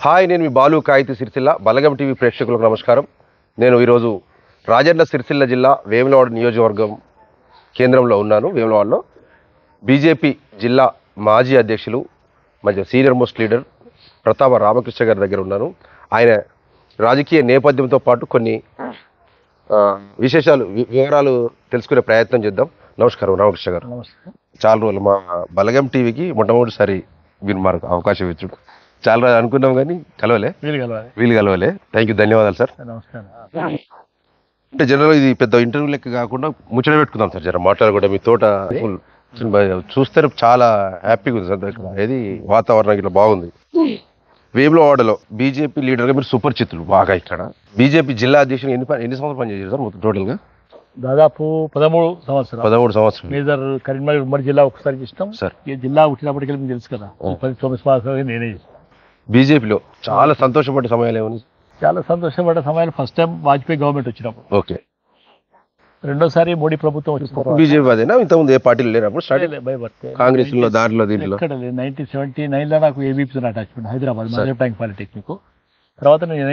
Hi, నేను మీ బాలు కాయితీ సిరిసిల్ల బలగం TV ప్రేక్షకులకు నమస్కారం. నేను ఈరోజు రాజన్న సిరిసిల్ల జిల్లా వేములవాడ నియోజకవర్గం కేంద్రంలో ఉన్నాను. వేములవాడలో బీజేపీ జిల్లా మాజీ అధ్యక్షులు మధ్య సీనియర్ మోస్ట్ లీడర్ ప్రతాప రామకృష్ణ గారి దగ్గర ఉన్నాను. ఆయన రాజకీయ నేపథ్యంతో పాటు కొన్ని వివరాలు తెలుసుకునే ప్రయత్నం చేద్దాం. నమస్కారం రామకృష్ణ గారు. చాలా రోజులు మా బలగం టీవీకి మొట్టమొదటిసారి మీరు మాకు అవకాశం ఇచ్చాడు. చాలా రోజులు అనుకున్నాం కానీ వీలు కలవలే. థ్యాంక్ యూ, ధన్యవాదాలు సార్. అంటే జనరల్ ఇది పెద్ద ఇంటర్వ్యూ లెక్క కాకుండా ముచ్చట పెట్టుకుందాం సార్. జర మాట్లాడకుండా మీ తోట చూస్తే చాలా హ్యాపీగా ఉంది సార్. ఏది వాతావరణం ఇట్లా బాగుంది. వేములవాడలో బీజేపీ లీడర్గా మీరు సుపరిచితులు బాగా. ఇక్కడ బీజేపీ జిల్లా అధ్యక్షులు ఎన్ని సంవత్సరాలు పనిచేశారు సార్ మొత్తం టోటల్గా? దాదాపు 13 సంవత్సరాలు. మేజర్ కరీంనగర్ ఉమ్మడి జిల్లా ఒకసారి చేస్తాం సార్. ఈ జిల్లా పుట్టినప్పటికీ మీకు తెలుసు కదా, 19 సంవత్సరాలు నేనే చేస్తాను. బీజేపీలో చాలా సంతోషపడే సమయాలు ఏమని? చాలా సంతోషపడ్డ సమయాలు ఫస్ట్ టైం వాజ్పేయి గవర్నమెంట్ వచ్చినప్పుడు. ఓకే. రెండోసారి మోడీ ప్రభుత్వం వచ్చినప్పుడు. బీజేపీ అదేనా? ఇంతకుముందు ఏ పార్టీలు లేనప్పుడు కాంగ్రెస్ లో దారిలో దీంట్లో 1979లో నాకు ABP attachment Hyderabad mother tank polytechnic. తర్వాత నేను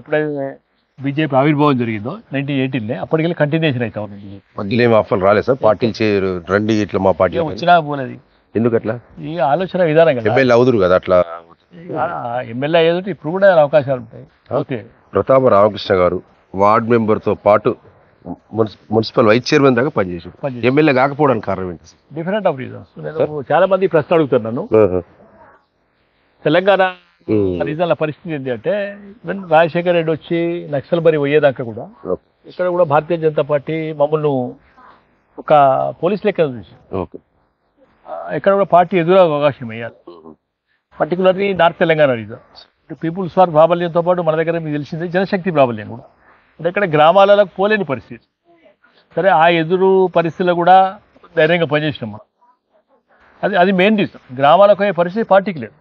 ఎప్పుడైతే బీజేపీ ఆవిర్భావం జరిగిందో 1918 అప్పటికెళ్ళి కంటిన్యూషన్ అవుతా ఉంది. మధ్యలో ఏమి ఆఫర్లు రాలేదు సార్? పార్టీలు చేయరు రండి ఇట్లా మా పార్టీ వచ్చినా పోలేదు. ఎందుకు అట్లా? ఈ ఆలోచన విధానం కదా. ఎమ్మెల్యే అవుదురు కదా అట్లా. ఎమ్మెల్యే అయ్యేది ఇప్పుడు కూడా అవకాశాలు ఉంటాయి. ఓకే. ప్రతాప రామకృష్ణ గారు వార్డ్ మెంబర్ తో పాటు మున్సిపల్ వైస్ చైర్మన్ దాకా పనిచేసారు. ఎమ్మెల్యే కాకపోవడానికి కారణం ఏంటి? Different of reasons. నేను చాలా మంది ప్రశ్న అడుగుతున్నాను. తెలంగాణ రీజన్ల పరిస్థితి ఏంటి అంటే, రాజశేఖర్ రెడ్డి వచ్చి నక్సల్బరి పోయేదాకా కూడా ఇక్కడ కూడా భారతీయ జనతా పార్టీ మమ్మల్ని ఒక పోలీస్ లెక్క చూసి ఇక్కడ కూడా పార్టీ ఎదురు అవకాశం వేయాలి. Particularly north Telangana region people's war ప్రాబల్యంతో పాటు మన దగ్గర మీకు తెలిసిందే జనశక్తి ప్రాబల్యం కూడా. అంటే ఇక్కడ గ్రామాలకు పోలేని పరిస్థితి. సరే, ఆ ఎదురు పరిస్థితుల్లో కూడా ధైర్యంగా పనిచేసినాం మనం. అది మెయిన్ రీజన్. గ్రామాలకు అయ్యే పరిస్థితి పార్టీకి లేదు.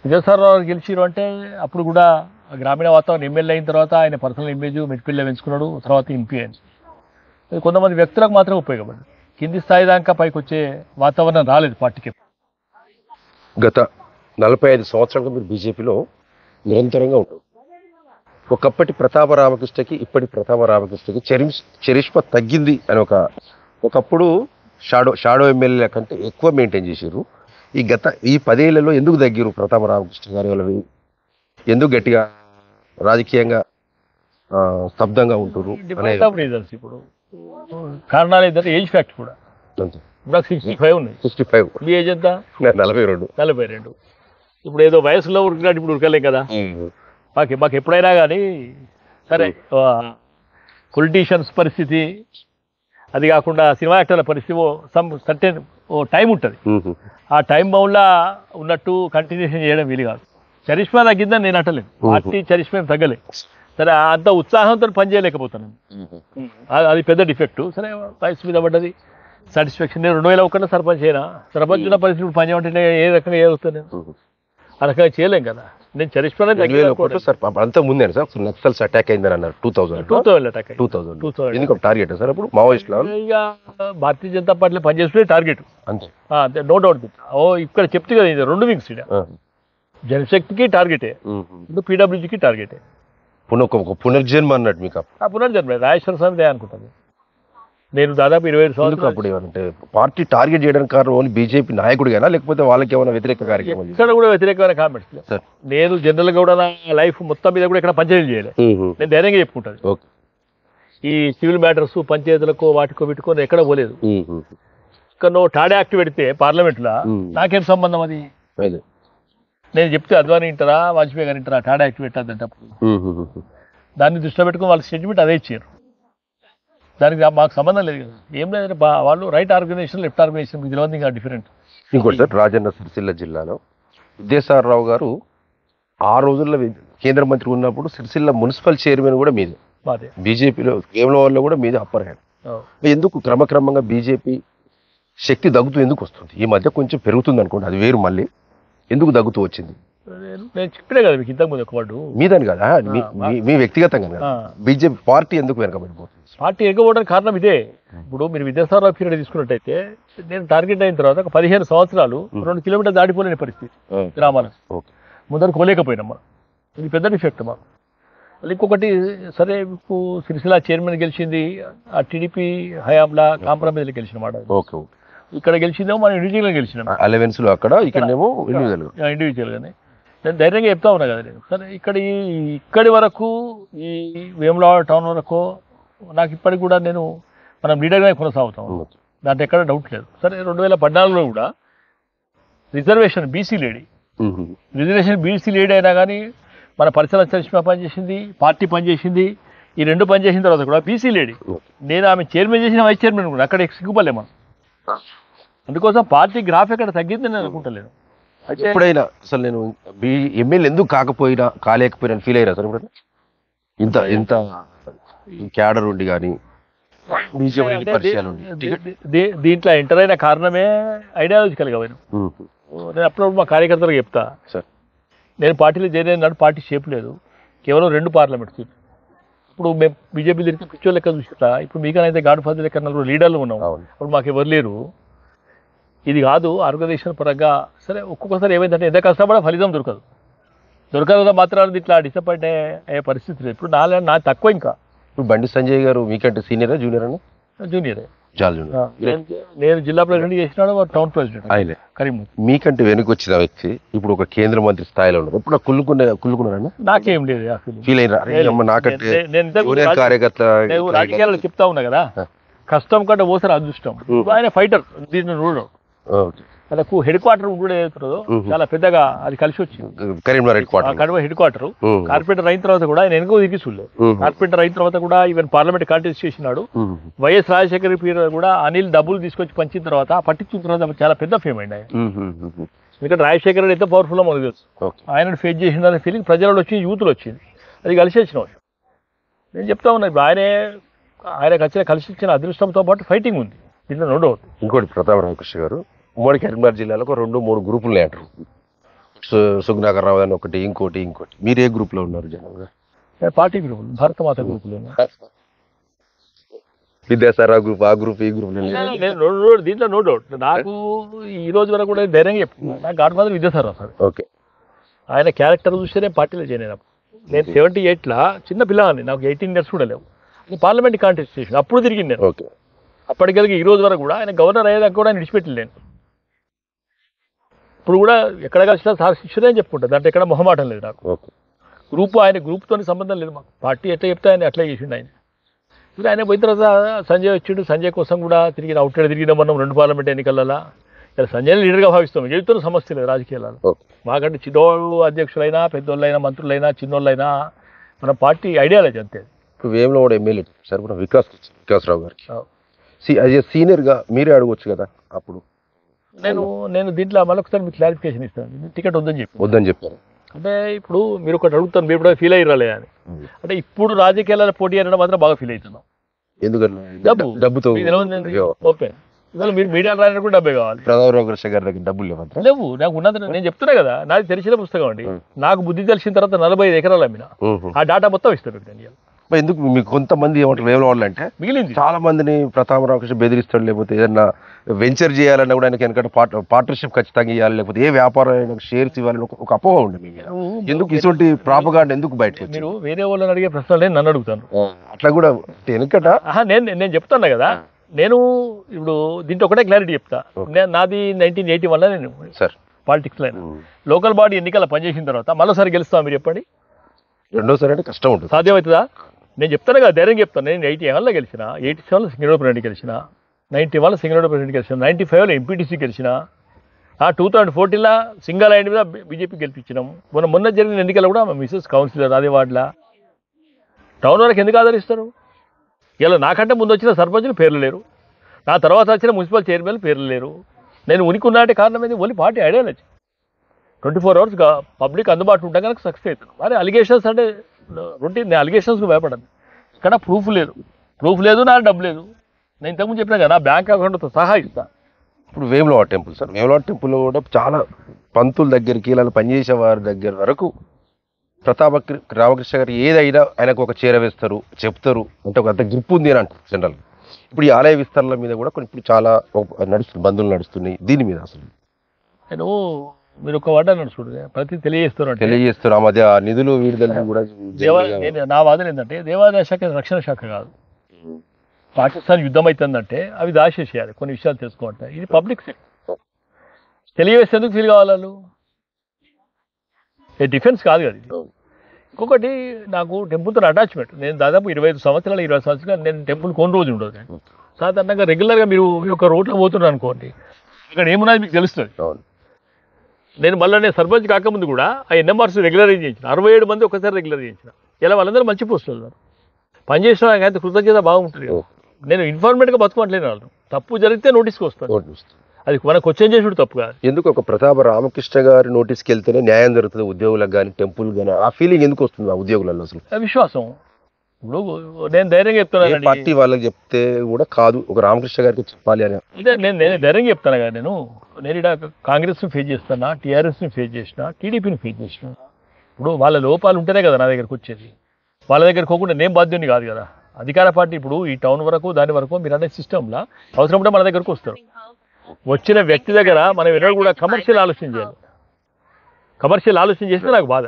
విజయసాగరరావు గెలిచిరు అంటే అప్పుడు కూడా గ్రామీణ వాతావరణం ఎమ్మెల్యే అయిన తర్వాత ఆయన పర్సనల్ ఇమేజ్ మెట్పిల్ల పెంచుకున్నాడు. తర్వాత ఎంపీ అయింది. కొంతమంది వ్యక్తులకు మాత్రం ఉపయోగపడింది. కింది స్థాయి దాకా పైకి వచ్చే వాతావరణం రాలేదు పార్టీకి. గత 45 సంవత్సరాలుగా మీరు బీజేపీలో నిరంతరంగా ఉంటారు. ఒకప్పటి ప్రతాప రామకృష్ణకి ఇప్పటి ప్రతాప రామకృష్ణకి చరిష్మా తగ్గింది అని ఒకప్పుడు షాడో ఎమ్మెల్యే కంటే ఎక్కువ మెయింటైన్ చేశారు. ఈ 10 ఏళ్లలో ఎందుకు తగ్గిరు ప్రతాప రామకృష్ణ గారి వాళ్ళవి? ఎందుకు గట్టిగా రాజకీయంగా స్తబ్దంగా ఉంటున్నారు? ఇప్పుడు కారణాలు ఏంటంటే ఏజ్ ఫ్యాక్ట్ కూడా. ఇప్పుడు 65 ఉన్నాయి. 65. మీ ఏజ్ ఎంత? 42. ఇప్పుడు ఏదో వయసులో ఉరికినట్టు ఇప్పుడు ఉరకలేం కదా. మాకు ఎప్పుడైనా కానీ సరే పొలిటీషియన్స్ పరిస్థితి, అది కాకుండా సినిమా యాక్టర్ల పరిస్థితి సర్టెన్ టైం ఉంటుంది. ఆ టైం బౌండ్లా ఉన్నట్టు కంటిన్యూషన్ చేయడం వీలు కాదు. చరిష్మా తగ్గిందని నేను అంటలేదు. పార్టీ చరిష్మా తగ్గలేదు. సరే, అంత ఉత్సాహంతో పనిచేయలేకపోతున్నాను. అది పెద్ద డిఫెక్ట్. సరే, వయసు మీద పడ్డది, సాటిస్ఫాక్షన్. నేను 2001లో సర్పంచ్ అయినా. సర్పంచ్ ఉన్న పరిస్థితి పనిచేయమంటే ఏ రకంగా ఏదవుతుంది? ఆ రకంగా చేయలేం కదా. నేను చరిష్మా అంత ముందే సార్ నక్సల్స్ అటాక్ అయిందని అన్నారు. 2000 టార్గెట్ సార్ అప్పుడు మావోయిస్ట్ ఇక భారతీయ జనతా పార్టీలో పనిచేసుకునే టార్గెట్ అంతే, నో డౌట్. ఇక్కడ చెప్తే కదా, ఇది 2 వింగ్స్. జనశక్తికి టార్గెటే, పీడబ్ల్యూజీకి టార్గెటే. పునర్జన్మ అన్నట్టు మీకు పునర్జన్మ రాజేశ్వర స్వామి దయ అనుకుంటుంది. నేను దాదాపు 25 సంవత్సరాలు అప్పుడు ఏమంటే పార్టీ టార్గెట్ చేయడానికి కారణం ఓన్లీ బీజేపీ నాయకుడిగా, లేకపోతే వాళ్ళకి ఏమైనా వ్యతిరేక కార్యక్రమం? ఇక్కడ కూడా వ్యతిరేకమైన కామెంట్స్. నేను జనరల్ గా కూడా నా లైఫ్ మొత్తం మీద కూడా ఇక్కడ పంచాయతీ చేయలేదు. నేను ధైర్యంగా చెప్పుకుంటాను. ఈ సివిల్ మ్యాటర్స్ పంచాయతీలకు వాటికో వీటికో నేను ఎక్కడ పోలేదు. ఇక్కడ నువ్వు టాడే యాక్ట్ పెడితే పార్లమెంట్ లో నాకేం సంబంధం? అది నేను చెప్తే అద్వానీ వింటారా, వాజ్పేయి గారు వింటారా? టాడే యాక్ట్ పెట్టద్దంటే దాన్ని దృష్టిలో పెట్టుకుని వాళ్ళ స్టేట్మెంట్ అదే ఇచ్చారు. దానికి మాకు సంబంధం లేదు కదా. ఏం లేదు, వాళ్ళు రైట్ ఆర్గనైజేషన్, లెఫ్ట్ ఆర్గనైజేషన్, మీకు తెలియదు ఇంకా డిఫరెంట్. ఇంకోటి సార్, రాజన్న సిరిసిల్ల జిల్లాలో విద్యాసాగరరావు గారు ఆ రోజుల్లో కేంద్ర మంత్రి ఉన్నప్పుడు సిరిసిల్ల మున్సిపల్ చైర్మన్ కూడా మీదే. బీజేపీలో వేములవాడలో కూడా మీదే అప్పర్ హ్యాండ్. ఎందుకు క్రమక్రమంగా బీజేపీ శక్తి దగ్గుతూ ఎందుకు వస్తుంది? ఈ మధ్య కొంచెం పెరుగుతుంది అనుకోండి, అది వేరు. మళ్ళీ ఎందుకు దగ్గుతూ వచ్చింది? నేను చెప్పినా కదా మీకు ఇంతకుముందు ఒక వాడు మీదని కదా మీ వ్యక్తిగతంగా కదా బీజేపీ పార్టీ ఎందుకు వెనకబడిపోతుంది? పార్టీ ఎగ్గపోవడానికి కారణం ఇదే. ఇప్పుడు మీరు విద్యాసాగర్ పీరియడ్ తీసుకున్నట్టయితే నేను టార్గెట్ అయిన తర్వాత ఒక 15 సంవత్సరాలు 2 కిలోమీటర్లు దాటిపోలేని పరిస్థితి గ్రామాలకు ముందర కోలేకపోయినాం మనం. ఇది పెద్ద డిఫెక్ట్ మాకు. ఇంకొకటి సరే ఇప్పుడు సిరిసిల్ల చైర్మన్ గెలిచింది ఆ టీడీపీ హయాంలా కాంప్రమైజ్లో గెలిచిన మాట. ఇక్కడ గెలిచిందేమో మనం ఇండివిజువల్గా గెలిచినాం. అలవెన్స్లో అక్కడ ఇక్కడేమో ఇండివిజువల్గానే. నేను ధైర్యంగా చెప్తా ఉన్నా కదా నేను. సరే ఇక్కడి వరకు ఈ వేములవాడ టౌన్ వరకు నాకు ఇప్పటికి కూడా నేను మనం లీడర్గానే కొనసాగుతాం, దాంట్లో ఎక్కడ డౌట్ లేదు. సరే 2014లో కూడా రిజర్వేషన్ బీసీ లేడీ అయినా కానీ మన పరిసర చరిష్మా పనిచేసింది, పార్టీ పనిచేసింది. ఈ 2 పనిచేసిన తర్వాత కూడా బీసీ లేడీ. నేను ఆమె చైర్మన్ చేసిన వైస్ చైర్మన్ కూడా అక్కడ సిగ్గుపడలే మనం. అందుకోసం పార్టీ గ్రాఫ్ ఎక్కడ తగ్గిందని నేను అనుకుంటలేను. ఎప్పుడైనా అసలు నేను ఎమ్మెల్యే ఎందుకు కాలేకపోయినా ఫీల్ అయ్యారా సార్? ఇంత ఇంత క్యాడర్ ఉండి కానీ దీంట్లో ఎంటర్ అయిన కారణమే ఐడియాలజికల్గా పోయినా. నేను అప్పుడప్పుడు మా కార్యకర్తలకు చెప్తా, నేను పార్టీలో చేరిన నాడు పార్టీ షేప్ లేదు, కేవలం 2 పార్లమెంట్ సీట్లు. ఇప్పుడు మేము బీజేపీ తిరిగి పిచ్చో లెక్క చూసినా ఇప్పుడు మీకనైతే గాడ్ ఫాదర్ లెక్క 4 లీడర్లు ఉన్నాం. ఇప్పుడు మాకు ఎవరు లేరు. ఇది కాదు ఆర్గనైజేషన్ పరంగా. సరే ఒక్కొక్కసారి ఏమైందంటే ఎంత కష్టపడా ఫలితం దొరకదు మాత్రం ఇట్లా డిసప్పాయింట్ అయ్యే పరిస్థితి లేదు. ఇప్పుడు నా తక్కువ. ఇంకా ఇప్పుడు బండి సంజయ్ గారు మీకంటే సీనియరా జూనియర్? జూనియరే. నేను జిల్లా ప్రెసిడెంట్ చేసినాడు, టౌన్ ప్రెసిడెంట్ ఆయన కరీంనగర్. మీకంటే వెనక్కి వచ్చిన వ్యక్తి ఇప్పుడు ఒక కేంద్ర మంత్రి స్థాయిలో ఉన్నారు. ఇప్పుడు కుళ్ళుకున్నారా? నాకేం లేదు ఫీల్ అయినా నాకంటే రాజకీయాల్లో చెప్తా ఉన్నా కదా, కష్టం కంటే ఓసారి అదృష్టం. ఆయన ఫైటర్. దీన్ని చూడడం మనకు హెడ్ క్వార్టర్ కూడా ఏదవుతుందో చాలా పెద్దగా అది కలిసి వచ్చింది. Karimnagar head quarter. కార్పొరేటర్ అయిన తర్వాత కూడా ఆయన వెనుక దిగి చూడలేదు. కార్పొరేటర్ అయిన తర్వాత కూడా ఈవెన్ పార్లమెంట్ కాంటెస్ట్ చేసినాడు. వైఎస్ రాజశేఖర్ పీరియడ్ కూడా అనిల్ డబ్బులు తీసుకొచ్చి పంచిన తర్వాత పట్టించిన తర్వాత చాలా పెద్ద ఫేమ్ అయింది ఆయన. ఎందుకంటే రాజశేఖర్ రెడ్డి ఎంత పవర్ఫుల్ మనకు తెలుసు. ఆయనను ఫేస్ చేసిన ఫీలింగ్ ప్రజలలో వచ్చింది, యూత్లో వచ్చింది. అది కలిసి వచ్చిన నేను చెప్తా ఉన్నా. ఇప్పుడు ఆయనకు కలిసి వచ్చిన అదృష్టంతో పాటు ఫైటింగ్ ఉంది దీంట్లో, నో డౌట్. ఇంకోటి ప్రతాప్ రామకృష్ణ గారు, ఉమ్మడి కరీంనగర్ జిల్లాలో 2-3 గ్రూపులు అంటారు. సుగ్నాకర్ రావు అని ఒకటి, ఇంకోటి. మీరు ఏ గ్రూప్ లో ఉన్నారు? జనరల్గా పార్టీ గ్రూప్, భారత మాత గ్రూపులో. విద్యాసాగర్ గ్రూప్, ఆ గ్రూప్, ఈ గ్రూప్ దీంట్లో నో డౌట్. నాకు ఈ రోజు వరకు కూడా ధైర్యంగా చెప్తున్నాను, నాకు God father Vidyasagar Rao sir. Okay. ఆయన క్యారెక్టర్ చూస్తేనే పార్టీలో చేయను. నేను 78లో చిన్న పిల్లవాడిని, నాకు 18 years కూడా లేవు. నేను పార్లమెంట్ కాంటెస్ట్ చేసిన అప్పుడు తిరిగింది నేను. ఓకే. అప్పటికెళ్ళి ఈ రోజు వరకు కూడా ఆయన గవర్నర్ అయ్యేదాకా కూడా ఆయన విడిచిపెట్టలేను. ఇప్పుడు కూడా ఎక్కడ కలిసినా సార్ శిష్యుడే అని చెప్పుకుంటా, దాంట్లో ఎక్కడ మొహమాటం లేదు నాకు. ఆయన గ్రూప్తో సంబంధం లేదు మాకు. పార్టీ ఎట్లా చెప్తే ఆయన అట్లా చేసిండు ఆయన. ఇప్పుడు ఆయన పోయిన తర్వాత సంజయ్ వచ్చిండు. సంజయ్ కోసం కూడా తిరిగినాం మనం 2 పార్లమెంట్ ఎన్నికలలో. ఇలా సంజయ్ లీడర్గా భావిస్తాం. విజయ్తో సమస్య లేదు రాజకీయాలలో. మాకంటే చిన్నోళ్ళు అధ్యక్షులైనా, పెద్దోళ్ళైనా, మంత్రులైనా, చిన్నోళ్ళైనా మన పార్టీ ఐడియాలజీ అంతే. ఇప్పుడు వేములో కూడా ఎమ్మెల్యే సార్ కూడా వికాసరావు గారికి సీనియర్గా మీరే అడగవచ్చు కదా. అప్పుడు నేను దీంట్లో మళ్ళొకసారి మీకు క్లారిఫికేషన్ ఇస్తాను. టికెట్ వద్దని చెప్పారు. అంటే ఇప్పుడు మీరు ఒకటి అడుగుతాను, మీరు కూడా ఫీల్ అయ్యారా అని. అంటే ఇప్పుడు రాజకీయాలలో పోటీ అనడం మాత్రం బాగా ఫీల్ అవుతున్నాం. ఎందుకంటే డబ్బుతో ఓకే. ఇవాళ మీరు మీడియా రాయడానికి కూడా డబ్బే కావాలి. ప్రతాప్ రామకృష్ణ గారి దగ్గర డబ్బులు లేవు. నాకు ఉన్నది నేను చెప్తున్నా కదా, నాది తెలిసిన పుస్తకం అండి. నాకు బుద్ధి తెలిసిన తర్వాత 45 ఎకరాలు అమ్మిన. ఆ డాటా మొత్తం ఇస్తాను. ఎందుకు మీకు కొంతమంది ఏమంటారు వేములవాడలో అంటే మిగిలింది చాలా మందిని ప్రతాప్ రామకృష్ణ బెదిరిస్తాడు, లేకపోతే ఏదన్నా వెంచర్ చేయాలన్నా కూడా ఆయనకి ఎందుకంటే పార్ట్నర్షిప్ ఖచ్చితంగా ఇవ్వాలి, లేకపోతే ఏ వ్యాపారం షేర్స్ ఇవ్వాలని ఒక అపోహ ఉంది మీ మీద. ఎందుకు ఇటువంటి ప్రాపగాండ ఎందుకు బయట? మీరు వేరే వాళ్ళని అడిగే ప్రశ్నలు నన్ను అడుగుతాను. అట్లా కూడా ఎందుకట నేను చెప్తాను కదా. నేను ఇప్పుడు దీంట్లో ఒకటే క్లారిటీ చెప్తా. నాది 1981లో నేను సార్ పాలిటిక్స్ లో లోకల్ బాడీ ఎన్నికల పనిచేసిన తర్వాత మరోసారి గెలుస్తాం మీరు చెప్పండి. రెండోసారి అంటే కష్టం ఉంటుంది. సాధ్యమవుతుందా? నేను చెప్తాను కదా, ధైర్యం చెప్తాను. నేను 81లో గెలిచిన, 87లో సింగరేణి ప్రెసిడెంట్ గెలిచిన, 91లో సింగరేణి ప్రెసిడెంట్ గెలిచిన, 95లో ఎంపీటీసీ గెలిచిన, 2014లో సింగల్ లైన్ మీద బీజేపీ గెలిపించినాం. మొన్న జరిగిన ఎన్నికలు కూడా మిసెస్ కౌన్సిలర్ అదే వార్డులా. టౌన్ వరకు ఎందుకు ఆదరిస్తారు? ఇలా నాకంటే ముందు వచ్చిన సర్పంచులు పేర్లు లేరు, నా తర్వాత వచ్చిన మున్సిపల్ చైర్మన్ పేర్లు లేరు. నేను ఉనికున్నట్టే కారణం ఏంది? Only party ideology. 24 hours public అందుబాటులో ఉంటా కనుక సక్సెస్ అవుతాను. మరి అలిగేషన్స్ అంటే రొటీన్. నేను అలిగేషన్స్కి భయపడను. ఇక్కడ ప్రూఫ్ లేదు, నా డబ్బు లేదు. నేను ఇంతకుముందు చెప్పినా కదా, నా బ్యాంక్ అకౌంట్తో సహా ఇస్తాను. ఇప్పుడు Vemulawada temple sir, Vemulawada temple కూడా చాలా పంతుల దగ్గరికి ఇలా పనిచేసే వారి దగ్గర వరకు రామకృష్ణ గారు ఏదైనా ఆయనకు ఒక చీర వేస్తారు, చెప్తారు, అంటే ఒక అంత గ్రిప్ ఉంది అని అంటారు జనరల్. ఇప్పుడు ఈ ఆలయ విస్తరణ మీద కూడా కొన్ని ఇప్పుడు చాలా నడుస్తుంది, బంధువులు నడుస్తున్నాయి. దీని మీద అసలు నేను మీరు ఒక వాట చూడండి, ప్రతి తెలియజేస్తారు ఆ మధ్య నిధులు విడుదల కూడా. నా వాదన ఏంటంటే దేవాదాయ శాఖ రక్షణ శాఖ కాదు. పాకిస్తాన్ యుద్ధం అవుతుందంటే అవి దాచేసేయాలి, కొన్ని విషయాలు తెలుసుకోమంటే. ఇది పబ్లిక్ సెక్టర్, తెలియజేసేందుకు ఫీల్ కావాలి వాళ్ళు. డిఫెన్స్ కాదు కదా ఇది. ఇంకొకటి, నాకు టెంపుల్తో అటాచ్మెంట్. నేను దాదాపు 20 సంవత్సరాలు నేను టెంపుల్ కొన్ని రోజులు ఉండదు. నేను సాధారణంగా రెగ్యులర్గా మీరు ఒక రోడ్లో పోతున్నాను అనుకోండి, ఇక్కడ ఏమున్నది మీకు తెలుస్తుంది. నేను మళ్ళీ సర్పంచ్ కాకముందు కూడా ఆ ఎన్ఎంఆర్సీ రెగ్యులరైజ్ చేయించిన, 67 మంది ఒకసారి రెగ్యులర్ చేయించిన. ఇలా వాళ్ళందరూ మంచి పోస్టులు ఉన్నారు, పనిచేసిన ఆయన కృతజ్ఞత బాగుంటుంది. నేను ఇన్ఫార్మేట్గా బతుకోవట్లేను. వాళ్ళు తప్పు జరిగితే నోటీస్కి వస్తాను, అది మన క్వశ్చన్ చేసుడు తప్పు కాదు. ఎందుకు ఒక ప్రతాప రామకృష్ణ గారి నోటీస్కి వెళ్తేనే న్యాయం జరుగుతుంది ఉద్యోగులకు కానీ టెంపుల్ కానీ, ఆ ఫీలింగ్ ఎందుకు వస్తుంది ఆ ఉద్యోగులలో అసలు? విశ్వాసం. ఇప్పుడు నేను ధైర్యంగా చెప్తున్నాను, పార్టీ వాళ్ళకి చెప్తే కూడా కాదు, ఒక రామకృష్ణ గారికి చెప్పాలి అని. అంటే నేను ధైర్యంగా చెప్తాను కదా. నేను ఇక్కడ కాంగ్రెస్ని ఫేస్ చేస్తున్నా, టీఆర్ఎస్ని ఫేస్ చేసిన, టీడీపీని ఫేస్ చేసిన. ఇప్పుడు వాళ్ళ లోపాలు ఉంటేనే కదా నా దగ్గరకు వచ్చేది. వాళ్ళ దగ్గరకు పోకుండా నేను బాధ్యుని కాదు కదా. అధికార పార్టీ ఇప్పుడు ఈ టౌన్ వరకు దాని వరకు మీరు అనే సిస్టంలో అవసరం ఉంటే మన దగ్గరకు వస్తారు. వచ్చిన వ్యక్తి దగ్గర మనం ఎన్నడూ కూడా కమర్షియల్ ఆలోచన చేయాలి. కమర్షియల్ ఆలోచన చేస్తే నాకు బాధ.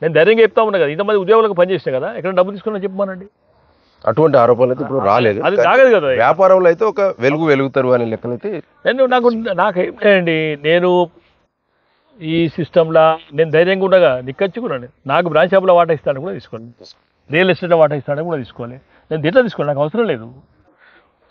నేను ధైర్యంగా చెప్తా ఉన్నా కదా, ఇంతమంది ఉద్యోగులకు పనిచేసిన కదా, ఎక్కడ డబ్బు తీసుకున్నా చెప్పమానండి. అటువంటి ఆరోపణలు అయితే ఇప్పుడు రాలేదు. అది తాగదు కదా. వ్యాపారంలో అయితే ఒక వెలుగుతారు అనే లెక్కలైతే నాకేంటి, నేను ఈ సిస్టంలో నేను ధైర్యంగా ఉండగా నిక్కచ్చుకున్నాను. నాకు బ్రాంచ్ షాప్లో వాటా ఇస్తాను కూడా తీసుకోవాలి, రియల్ ఎస్టేట్ వాటా ఇస్తాను కూడా తీసుకోవాలి. నేను దీంట్లో తీసుకోవాలి, నాకు అవసరం లేదు.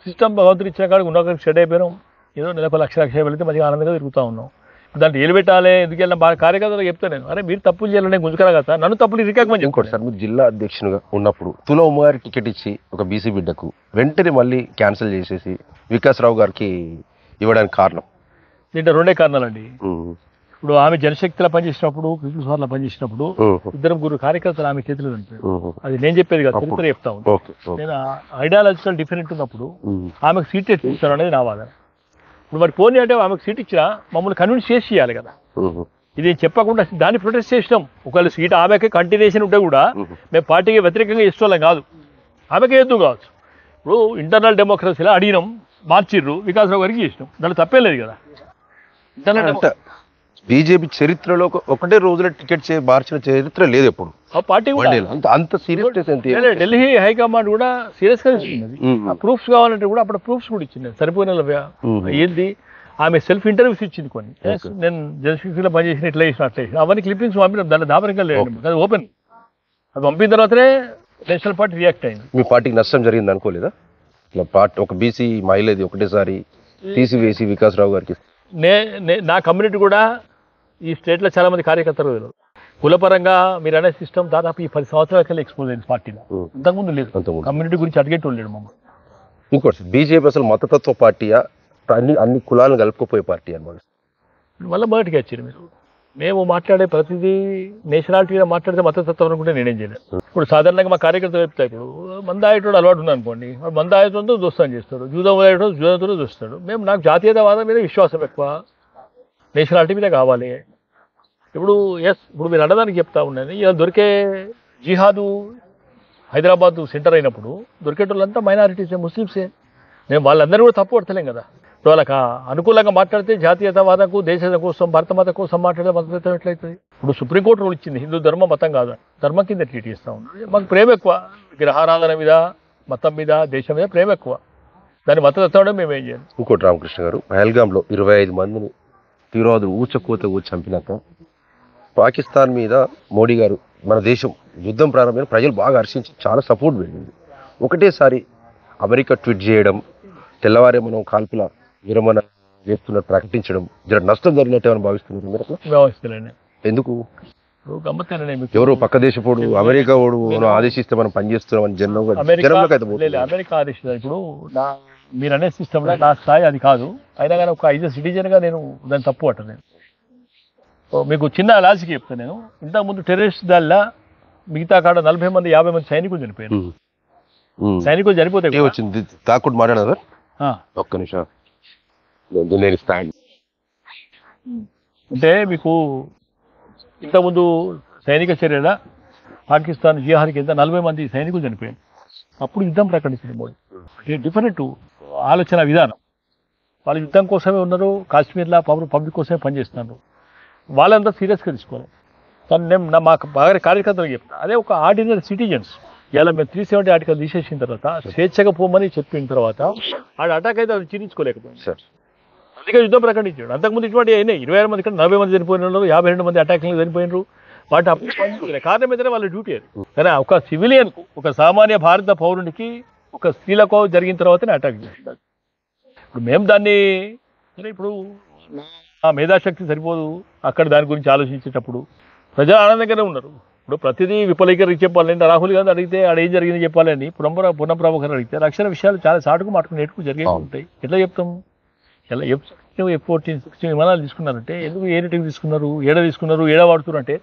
సిస్టమ్ భగవంతుడు ఇచ్చిన కాడికి ఉన్న సెట్ అయిపోయాం. ఏదో నెలకు 1,00,000 వెళితే మంచిగా ఆనందంగా తిరుగుతూ ఉన్నాం. దాంట్లో ఏలు పెట్టాలి ఎందుకు వెళ్ళిన బాగా కార్యకర్తలు చెప్తాను నేను, అరే మీరు తప్పులు చేయాలని గుంజుకరా కదా, నన్ను తప్పులు రికాక్మని ఇంకోటి సార్, మీరు జిల్లా అధ్యక్షునిగా ఉన్నప్పుడు తుల ఉమ్మగారి టికెట్ ఇచ్చి ఒక బీసీ బిడ్డకు వెంటనే మళ్ళీ క్యాన్సిల్ చేసేసి వికాసరావు గారికి ఇవ్వడానికి కారణం? దీంట్లో 2 కారణాలండి. ఇప్పుడు ఆమె జనశక్తిలో పనిచేసినప్పుడు, పీపుల్స్ వార్లో పనిచేసినప్పుడు 2-3 కార్యకర్తలు ఆమె చేతులు ఉంటారు. అది నేను చెప్పేది కాదు, చరిత్ర చెప్తా ఉంటాను. నేను ఐడియాలజికల్ డిఫరెంట్ ఉన్నప్పుడు ఆమెకు సీట్ ఇస్తాను అనేది నా వాదన. ఇప్పుడు మరి పోనీ అంటే ఆమెకు సీట్ ఇచ్చినా మమ్మల్ని కన్విన్స్ చేసి చేయాలి కదా. ఇది చెప్పకుండా దాన్ని ప్రొటెస్ట్ చేసినాం. ఒకవేళ సీట్ ఆమెకే కంటిన్యూషన్ ఉంటే కూడా మేము పార్టీకి వ్యతిరేకంగా ఇష్టం కాదు, ఆమెకే ఎద్దు కావచ్చు. ఇప్పుడు ఇంటర్నల్ డెమోక్రసీలో అడిగినాం, మార్చిర్రు, వికాసరావు గారికి చేసినాం, దాంట్లో తప్పే లేదు కదా. ఇంటర్నల్ బీజేపీ చరిత్రలో ఒకటే రోజున టికెట్ మార్చిన చరిత్ర లేదు ఎప్పుడు. పార్టీ అంత సీరియస్. ఢిల్లీ హైకమాండ్ కూడా సీరియస్ గా తీసుకున్నది. ప్రూఫ్స్ కావాలంటే కూడా అప్పుడు ప్రూఫ్స్ కూడా ఇచ్చింది. సరిపోయిన ఏంది, ఆమె సెల్ఫ్ ఇంటర్వ్యూస్ ఇచ్చింది కొన్ని. నేను జనశక్తిలో పనిచేసిన ఇట్లా చేసిన అట్లా చేసిన అవన్నీ క్లిప్పింగ్స్ పంపిన, దాని దాపరికలు లేదు, అది ఓపెన్. అది పంపిన తర్వాతనే నేషనల్ పార్టీ రియాక్ట్ అయింది. మీ పార్టీకి నష్టం జరిగింది అనుకోలేదా? ఇట్లా పార్టీ ఒక బీసీ మహిళది ఒకటేసారి తీసివేసి వికాసరావు గారికి. నా కమ్యూనిటీ కూడా ఈ స్టేట్లో చాలా మంది కార్యకర్తలు కులపరంగా మీరు అనే సిస్టమ్ దాదాపు ఈ 10 సంవత్సరాల కల్లా ఎక్స్పోజ్ అయింది పార్టీలో. అంతకుముందు లేదు, కమ్యూనిటీ గురించి అడిగేటోళ్ళు లేడు మమ్మల్ని. ఇంకోటి, బీజేపీ అసలు మతతత్వ పార్టీయా, అన్ని కులాలను కలుపుకుపోయే పార్టీ అన్నమాట? మళ్ళీ మొదటికి వచ్చారు మీరు. మేము మాట్లాడే ప్రతిదీ నేషనాలిటీగా మాట్లాడితే మతతత్వం అనుకుంటే నేనేం చేయలేదు. ఇప్పుడు సాధారణంగా మా కార్యకర్తలు చెప్తాయి, ఇప్పుడు మందాయటోడు అలవాటు ఉంది అనుకోండి, మందాయటంతో దోస్తాను చేస్తాడు, జూదం జూదంతో చూస్తాడు. నాకు జాతీయతావాదం మీద విశ్వాసం ఎక్కువ, నేషనాలిటీ మీద కావాలి. ఇప్పుడు ఇప్పుడు మీరు అన్నదానికి చెప్తా ఉన్నాను, ఇలా దొరికే జిహాదు హైదరాబాద్ సెంటర్ అయినప్పుడు దొరికేటోళ్ళంతా మైనారిటీసే, ముస్లిమ్సే. నేను వాళ్ళందరూ కూడా తప్పు పడతలేం కదా. ఇప్పుడు వాళ్ళకి అనుకూలంగా మాట్లాడితే జాతీయతావాదకు, దేశం కోసం, భారతమాత కోసం మాట్లాడితే మతతత్వం ఎట్లయితుంది? ఇప్పుడు సుప్రీంకోర్టు రూల్ ఇచ్చింది, హిందూ ధర్మం మతం కాదు, ధర్మం కింద ట్రీట్ చేస్తూ ఉన్నాం. మాకు ప్రేమ ఎక్కువ, విగ్రహారాధన మీద, మతం మీద, దేశం మీద ప్రేమ ఎక్కువ. దాన్ని మతతత్వం మేము ఏం చేయాలి? ఇంకోటి రామకృష్ణ గారు, పహల్గామ్లో 25 మందిని తీవ్రవాదులు ఊచకోత చంపినాక పాకిస్తాన్ మీద మోడీ గారు, మన దేశం యుద్ధం ప్రారంభమైన ప్రజలు బాగా హర్షించి చాలా సపోర్ట్ వెళ్ళింది. ఒకటేసారి అమెరికా ట్వీట్ చేయడం, తెల్లవారే మనం కాల్పుల విరమణ చేస్తున్నట్టు ప్రకటించడం, నష్టం జరిగినట్టు ఏమైనా భావిస్తున్నారు మీరు? భావిస్తున్నాను. ఎందుకు? ఎవరు పక్క దేశపోడు అమెరికా ఓడు ఆదేశిస్తే మనం పనిచేస్తున్నామని జనంలోకి అమెరికా ఆదేశిస్తారు. ఇప్పుడు మీరు అనే సిస్టంలో నా స్థాయి అది కాదు, అయినా కానీ ఒక ఐజర్ సిటిజన్గా నేను దాన్ని తప్పు పట్టను. నేను మీకు చిన్న లాజిక్ చెప్తాను. నేను ఇంతకుముందు టెర్రరిస్ట్ దానిలో మిగతా కాడ 40 మంది 50 మంది సైనికులు చనిపోయారు. సైనికులు చనిపోతే వచ్చింది తాకుడు మాట్లాడారు. ఒక్క నిమిషం, ఇంజనీరింగ్ స్థాయి. అంటే మీకు ఇంతకుముందు సైనిక చర్యల పాకిస్తాన్ జిహాద్ కింద 40 మంది సైనికులు చనిపోయారు. అప్పుడు యుద్ధం ప్రకటించింది మోడీ. అంటే డిఫరెంట్ ఆలోచన విధానం. వాళ్ళు యుద్ధం కోసమే ఉన్నారు, కాశ్మీర్లో పబ్లిక్ కోసమే పనిచేస్తున్నారు. వాళ్ళంతా సీరియస్గా తీసుకోవాలి. కానీ నేను మా కార్యకర్తలకు చెప్తాను, అదే ఒక ఆర్డినరీ సిటిజన్స్ ఇలా మేము 370 ఆర్టికల్ తీసేసిన తర్వాత స్వేచ్ఛగా పోమని చెప్పిన తర్వాత ఆడ అటాక్ అయితే అది చిరించుకోలేకపోయింది. అందుకే యుద్ధం ప్రకటించాడు. అంతకుముందు ఇటువంటి అయినాయి 26 మంది కంటే 40 మంది చనిపోయినారు, 52 మంది అటాక్లు చనిపోయినారు. వాటి అప్పుడు కారణం ఏంటంటే వాళ్ళ డ్యూటీ అది. కానీ ఒక సివిలియన్కు, ఒక సామాన్య భారత పౌరునికి, ఒక స్త్రీలకు జరిగిన తర్వాతనే అటాక్ చేస్తారు. ఇప్పుడు మేము దాన్ని ఇప్పుడు ఆ మేధాశక్తి సరిపోదు అక్కడ దాని గురించి ఆలోచించేటప్పుడు. ప్రజలు ఆనందంగానే ఉన్నారు. ఇప్పుడు ప్రతిదీ విఫలీకరించి చెప్పాలంటే రాహుల్ గాంధీ అడిగితే ఆడ ఏం జరిగింది చెప్పాలని పునః ప్రభాకర్ అడిగితే రక్షణ విషయాలు చాలా చాటుకు మాటకు నేర్చుకు జరిగే ఉంటాయి. ఎట్లా చెప్తాము? ఎలా F-14, 16 విమానాలు తీసుకున్నారంటే ఎందుకు ఏ రేటుకి తీసుకున్నారు, ఏడ తీసుకున్నారు, ఏడ వాడుతున్నారు అంటే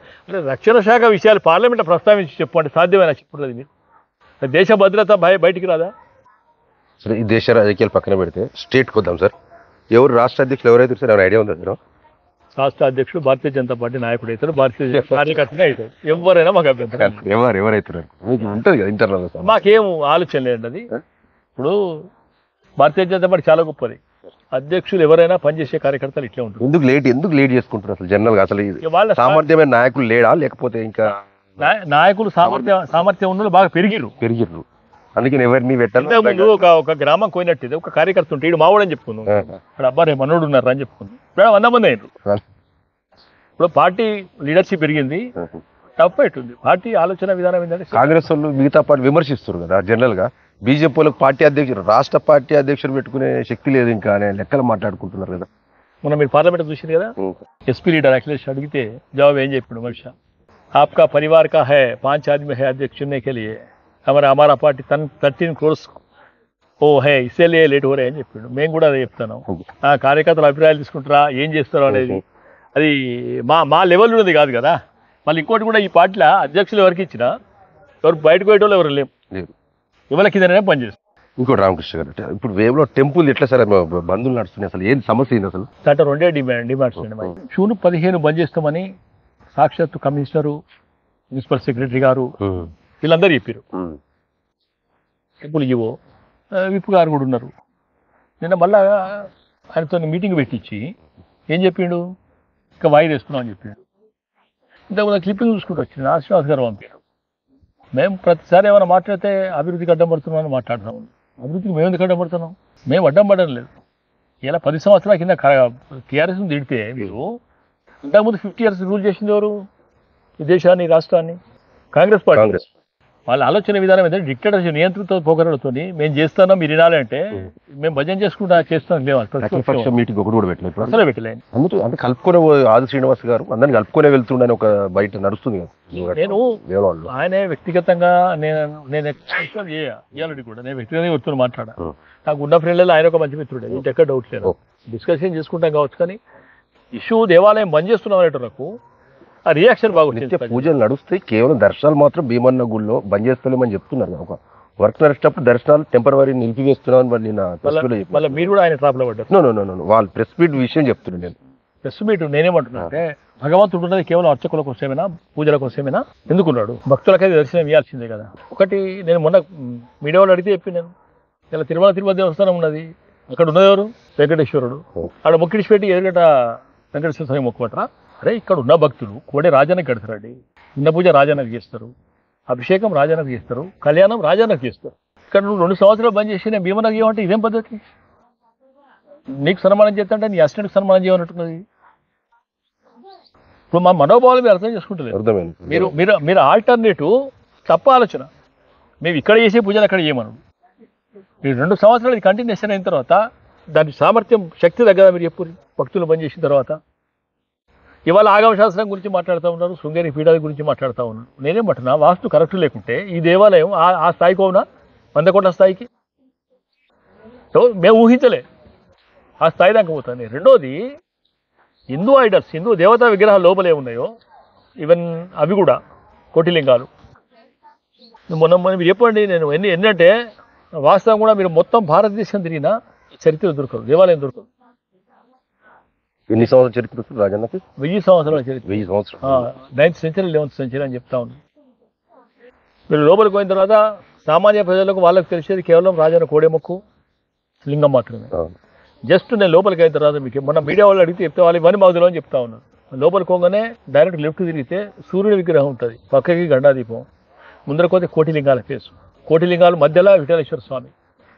రక్షణ శాఖ విషయాలు పార్లమెంట్లో ప్రస్తావించి చెప్పండి. సాధ్యమైన చెప్పలేదు మీరు. దేశ భద్రత బయటికి రాదా? సరే, ఈ దేశ రాజకీయాలు పక్కన పెడితే స్టేట్కి వద్దాం సార్. ఎవరు రాష్ట్ర అధ్యక్షులు ఎవరైతే సార్ ఏమైనా ఐడియా ఉందా మీరు? రాష్ట్ర అధ్యక్షుడు భారతీయ జనతా పార్టీ నాయకుడు అవుతారు, భారతీయ కార్యకర్తనే అవుతారు. ఎవరైనా మాకు అభ్యంతరం ఎవరైతున్నారు మీకు ఉంటుంది కదా ఇంటర్నల్. మాకేం ఆలోచన లేదండి అది. ఇప్పుడు భారతీయ జనతా పార్టీ చాలా గొప్పది. అధ్యక్షులు ఎవరైనా పనిచేసే కార్యకర్తలు ఇట్లే ఉంటుంది. ఎందుకు లేట్ చేసుకుంటారు అసలు జనరల్ గా? అసలు వాళ్ళ సామర్థ్యమైన నాయకులు లేడా, లేకపోతే ఇంకా నాయకులు సామర్థ్యం ఉన్న బాగా పెరిగిర్రు. అందుకని ఎవరిని పెట్టాలి. ముందు ఒక గ్రామం పోయినట్టు ఒక కార్యకర్త ఉంటే ఇడు మావాడని చెప్పుకుందాం, అక్కడ అబ్బాయి మనోడు ఉన్నారు అని చెప్పుకుందాం. ఇప్పుడు 100 మంది అయినారు. ఇప్పుడు పార్టీ లీడర్షిప్ పెరిగింది, టఫ్ ఫైట్ ఉంది. పార్టీ ఆలోచన విధానం ఏంటంటే కాంగ్రెస్ వాళ్ళు మిగతా పార్టీ విమర్శిస్తారు కదా జనరల్ గా. బీజేపీ వాళ్ళకి పార్టీ అధ్యక్షుడు, రాష్ట్ర పార్టీ అధ్యక్షుడు పెట్టుకునే శక్తి లేదు ఇంకా అనే లెక్కలు మాట్లాడుకుంటున్నారు కదా. మొన్న మీరు పార్లమెంట్ చూసింది కదా, ఎస్పీ లీడర్ అఖిలేష్ అడిగితే జవాబు ఏం చెప్పాడు మనిషి? आपका परिवार का है, 5 आदमी है अध्यक्ष चुनने के लिए, हमारा पार्टी 13 crores ఓ హే ఇసేలే లేట్ ఓరే అని చెప్పాడు. మేము కూడా అదే చెప్తాను. కార్యకర్తలు అభిప్రాయాలు తీసుకుంటారా, ఏం చేస్తారో అనేది అది మా లెవెల్ ఉన్నది కాదు కదా. మళ్ళీ ఇంకోటి కూడా, ఈ పార్టీలో అధ్యక్షులు ఎవరికి ఇచ్చినా ఎవరు బయటకు పోయేటోళ్ళు ఎవరు లేవు, ఎవరికి కిందనే పనిచేస్తారు. ఇంకోటి రామకృష్ణ గారు, ఇప్పుడు వేవ్లో టెంపుల్ ఎట్లా సార్ బంధువులు నడుస్తున్నాయి, అసలు ఏం సమస్య ఏంది అసలు? అంటే 2 డిమాండ్స్ ఉన్నాయి. జూన్ 15 బంద్ చేస్తామని సాక్షాత్తు కమిషనరు, మున్సిపల్ సెక్రటరీ గారు వీళ్ళందరూ చెప్పారు. టెంపుల్ ఈవో విప్పు గారు కూడా ఉన్నారు. నిన్న మళ్ళా ఆయనతో మీటింగ్ పెట్టించి ఏం చెప్పిండు, ఇంకా వాయిదా వేస్తున్నాం అని చెప్పిండు. ఇంతకుముందు క్లిప్పింగ్ చూసుకుంటూ వచ్చింది, శ్రీనివాస్ గారు పంపారు. మేము ప్రతిసారి ఏమైనా మాట్లాడితే అభివృద్ధికి అడ్డం పడుతున్నాం అని మాట్లాడుతున్నాం. అభివృద్ధికి మేము ఎందుకు అడ్డం పడుతున్నాం? మేము అడ్డం పడడం లేదు. ఇలా 10 సంవత్సరాల కింద టీఆర్ఎస్ని తిడితే మీరు ఇంతకుముందు 50 years రూల్ చేసింది ఎవరు ఈ దేశాన్ని, రాష్ట్రాన్ని? కాంగ్రెస్ పార్టీ. వాళ్ళ ఆలోచన విధానం ఏంటంటే డిక్టేటర్షిప్, నియంత్రిత పోకరలతో మేము చేస్తాం మీరు వినాలి అంటే మేము భజన చేసుకుంటా చేస్తాం. మీటింగ్ ఒకటి కూడా పెట్టలేదు, అసలు పెట్టలేదు. అంటే కలుపుకునే ఆది శ్రీనివాస్ గారు అందరిని కలుపుకునే వెళ్తుండని ఒక బయట నడుస్తుంది కదా. నేను ఆయనే వ్యక్తిగతంగా నేను ఇవ్వాలని కూడా నేను వ్యక్తిగతంగా వ్యక్తులు మాట్లాడా. నాకు ఉన్న ఫ్రెండ్లలో ఆయన ఒక మంచి మిత్రుడే, ఇంకెక్కడ డౌట్ లేదు. డిస్కషన్ చేసుకుంటాం కావచ్చు. కానీ ఇష్యూ దేవాలయం బంద్ చేస్తున్నాం అనేటరకు ఆ రియాక్షన్ బాగుంటుంది. పూజలు నడుస్తాయి, కేవలం దర్శనాలు మాత్రం భీమన్న గుళ్ళో బంద్ చేస్తలేమని చెప్తున్నారు. ఒక వర్క్ నడిచేటప్పుడు దర్శనాలు టెంపరరీ నిలిపివేస్తున్నాం అని మళ్ళీ మీరు కూడా ఆయన ట్రాప్లో పడ్డారు. వాళ్ళు ప్రెస్ మీట్ విషయం చెప్తున్నాను. నేను ప్రెస్ మీట్ నేనేమంటున్నా అంటే భగవంతుడు ఉన్నది కేవలం అర్చకుల కోసమేనా, పూజల కోసమేనా? ఎందుకున్నాడు? భక్తులకైతే దర్శనం ఇవ్వాల్సిందే కదా. ఒకటి నేను మొన్న మీడియా వాళ్ళు అడిగితే చెప్పి నేను ఇలా తిరుమల దేవస్థానం ఉన్నది, అక్కడ ఉన్నది ఎవరు? వెంకటేశ్వరుడు. ఆడ మొక్కిడిచి పెట్టి ఎదురుగట వెంకటేశ్వర స్వామి మొక్కుపట్రా. అరే ఇక్కడ ఉన్న భక్తులు కోడే రాజానికి కడతారండి, చిన్న పూజ రాజానికి చేస్తారు, అభిషేకం రాజానికి చేస్తారు, కళ్యాణం రాజానికి చేస్తారు. ఇక్కడ నువ్వు 2 సంవత్సరాలు బంద్ చేసి నేను భీమనకు చేయమంటే ఇదేం పద్ధతి? నీకు సన్మానం చేస్తుంటే నీ అసిస్టెంట్కి సన్మానం చేయమన్నట్టున్నది. ఇప్పుడు మా మనోభావాలు మీరు అర్థం చేసుకుంటలేదు. మీరు ఆల్టర్నేటివ్ తప్ప ఆలోచన. మేము ఇక్కడ చేసే పూజలు అక్కడ చేయమను. మీరు 2 సంవత్సరాలు కంటిన్యూషన్ అయిన తర్వాత దాని సామర్థ్యం, శక్తి దగ్గర మీరు చెప్పు. భక్తులు బంద్ చేసిన తర్వాత ఇవాళ ఆగమ శాస్త్రం గురించి మాట్లాడుతూ ఉన్నారు, శృంగేరి పీఠాల గురించి మాట్లాడుతూ ఉన్నారు. నేనేమంటున్నా, వాస్తు కరెక్ట్ లేకుంటే ఈ దేవాలయం ఆ స్థాయికి అవునా? 100 కోట్ల స్థాయికి మేము ఊహించలే, ఆ స్థాయి దాకా పోతాను. రెండోది, హిందూ ఐడల్స్, హిందూ దేవతా విగ్రహాలు లోపలే ఉన్నాయో ఈవెన్ అవి కూడా కోటిలింగాలు. మొన్న మీరు చెప్పండి, నేను ఏంటంటే వాస్తవం కూడా మీరు మొత్తం భారతదేశం తిరిగినా చరిత్ర దొరకదు, దేవాలయం దొరకదు. ఎన్ని సంవత్సరాల చరిత్ర వస్తుంది రాజన్నకి? 1000 సంవత్సరాల చరిత్ర. 1000 సంవత్సరాలు. 9th సెంచరీ 11th సెంచరీ అని చెప్తా ఉంది. మీరు లోపలికి పోయిన తర్వాత సామాన్య ప్రజలకు వాళ్ళకి తెలిసేది కేవలం రాజన్న కోడెముక్కు లింగం మాత్రమే. జస్ట్ నేను లోపలికి అయిన తర్వాత మీకు మొన్న మీడియా వాళ్ళు అడిగితే చెప్తే వాళ్ళు ఇవన్నీ మాకు తెలియని చెప్తా ఉన్నాను. లోపలికి పోగానే డైరెక్ట్ లెఫ్ట్ తిరిగితే సూర్యుడి విగ్రహం ఉంటుంది, పక్కకి గండాదీపం, ముందర పోతే కోటిలింగాల ఫేసు, కోటిలింగాలు మధ్యలో విఠలేశ్వర స్వామి,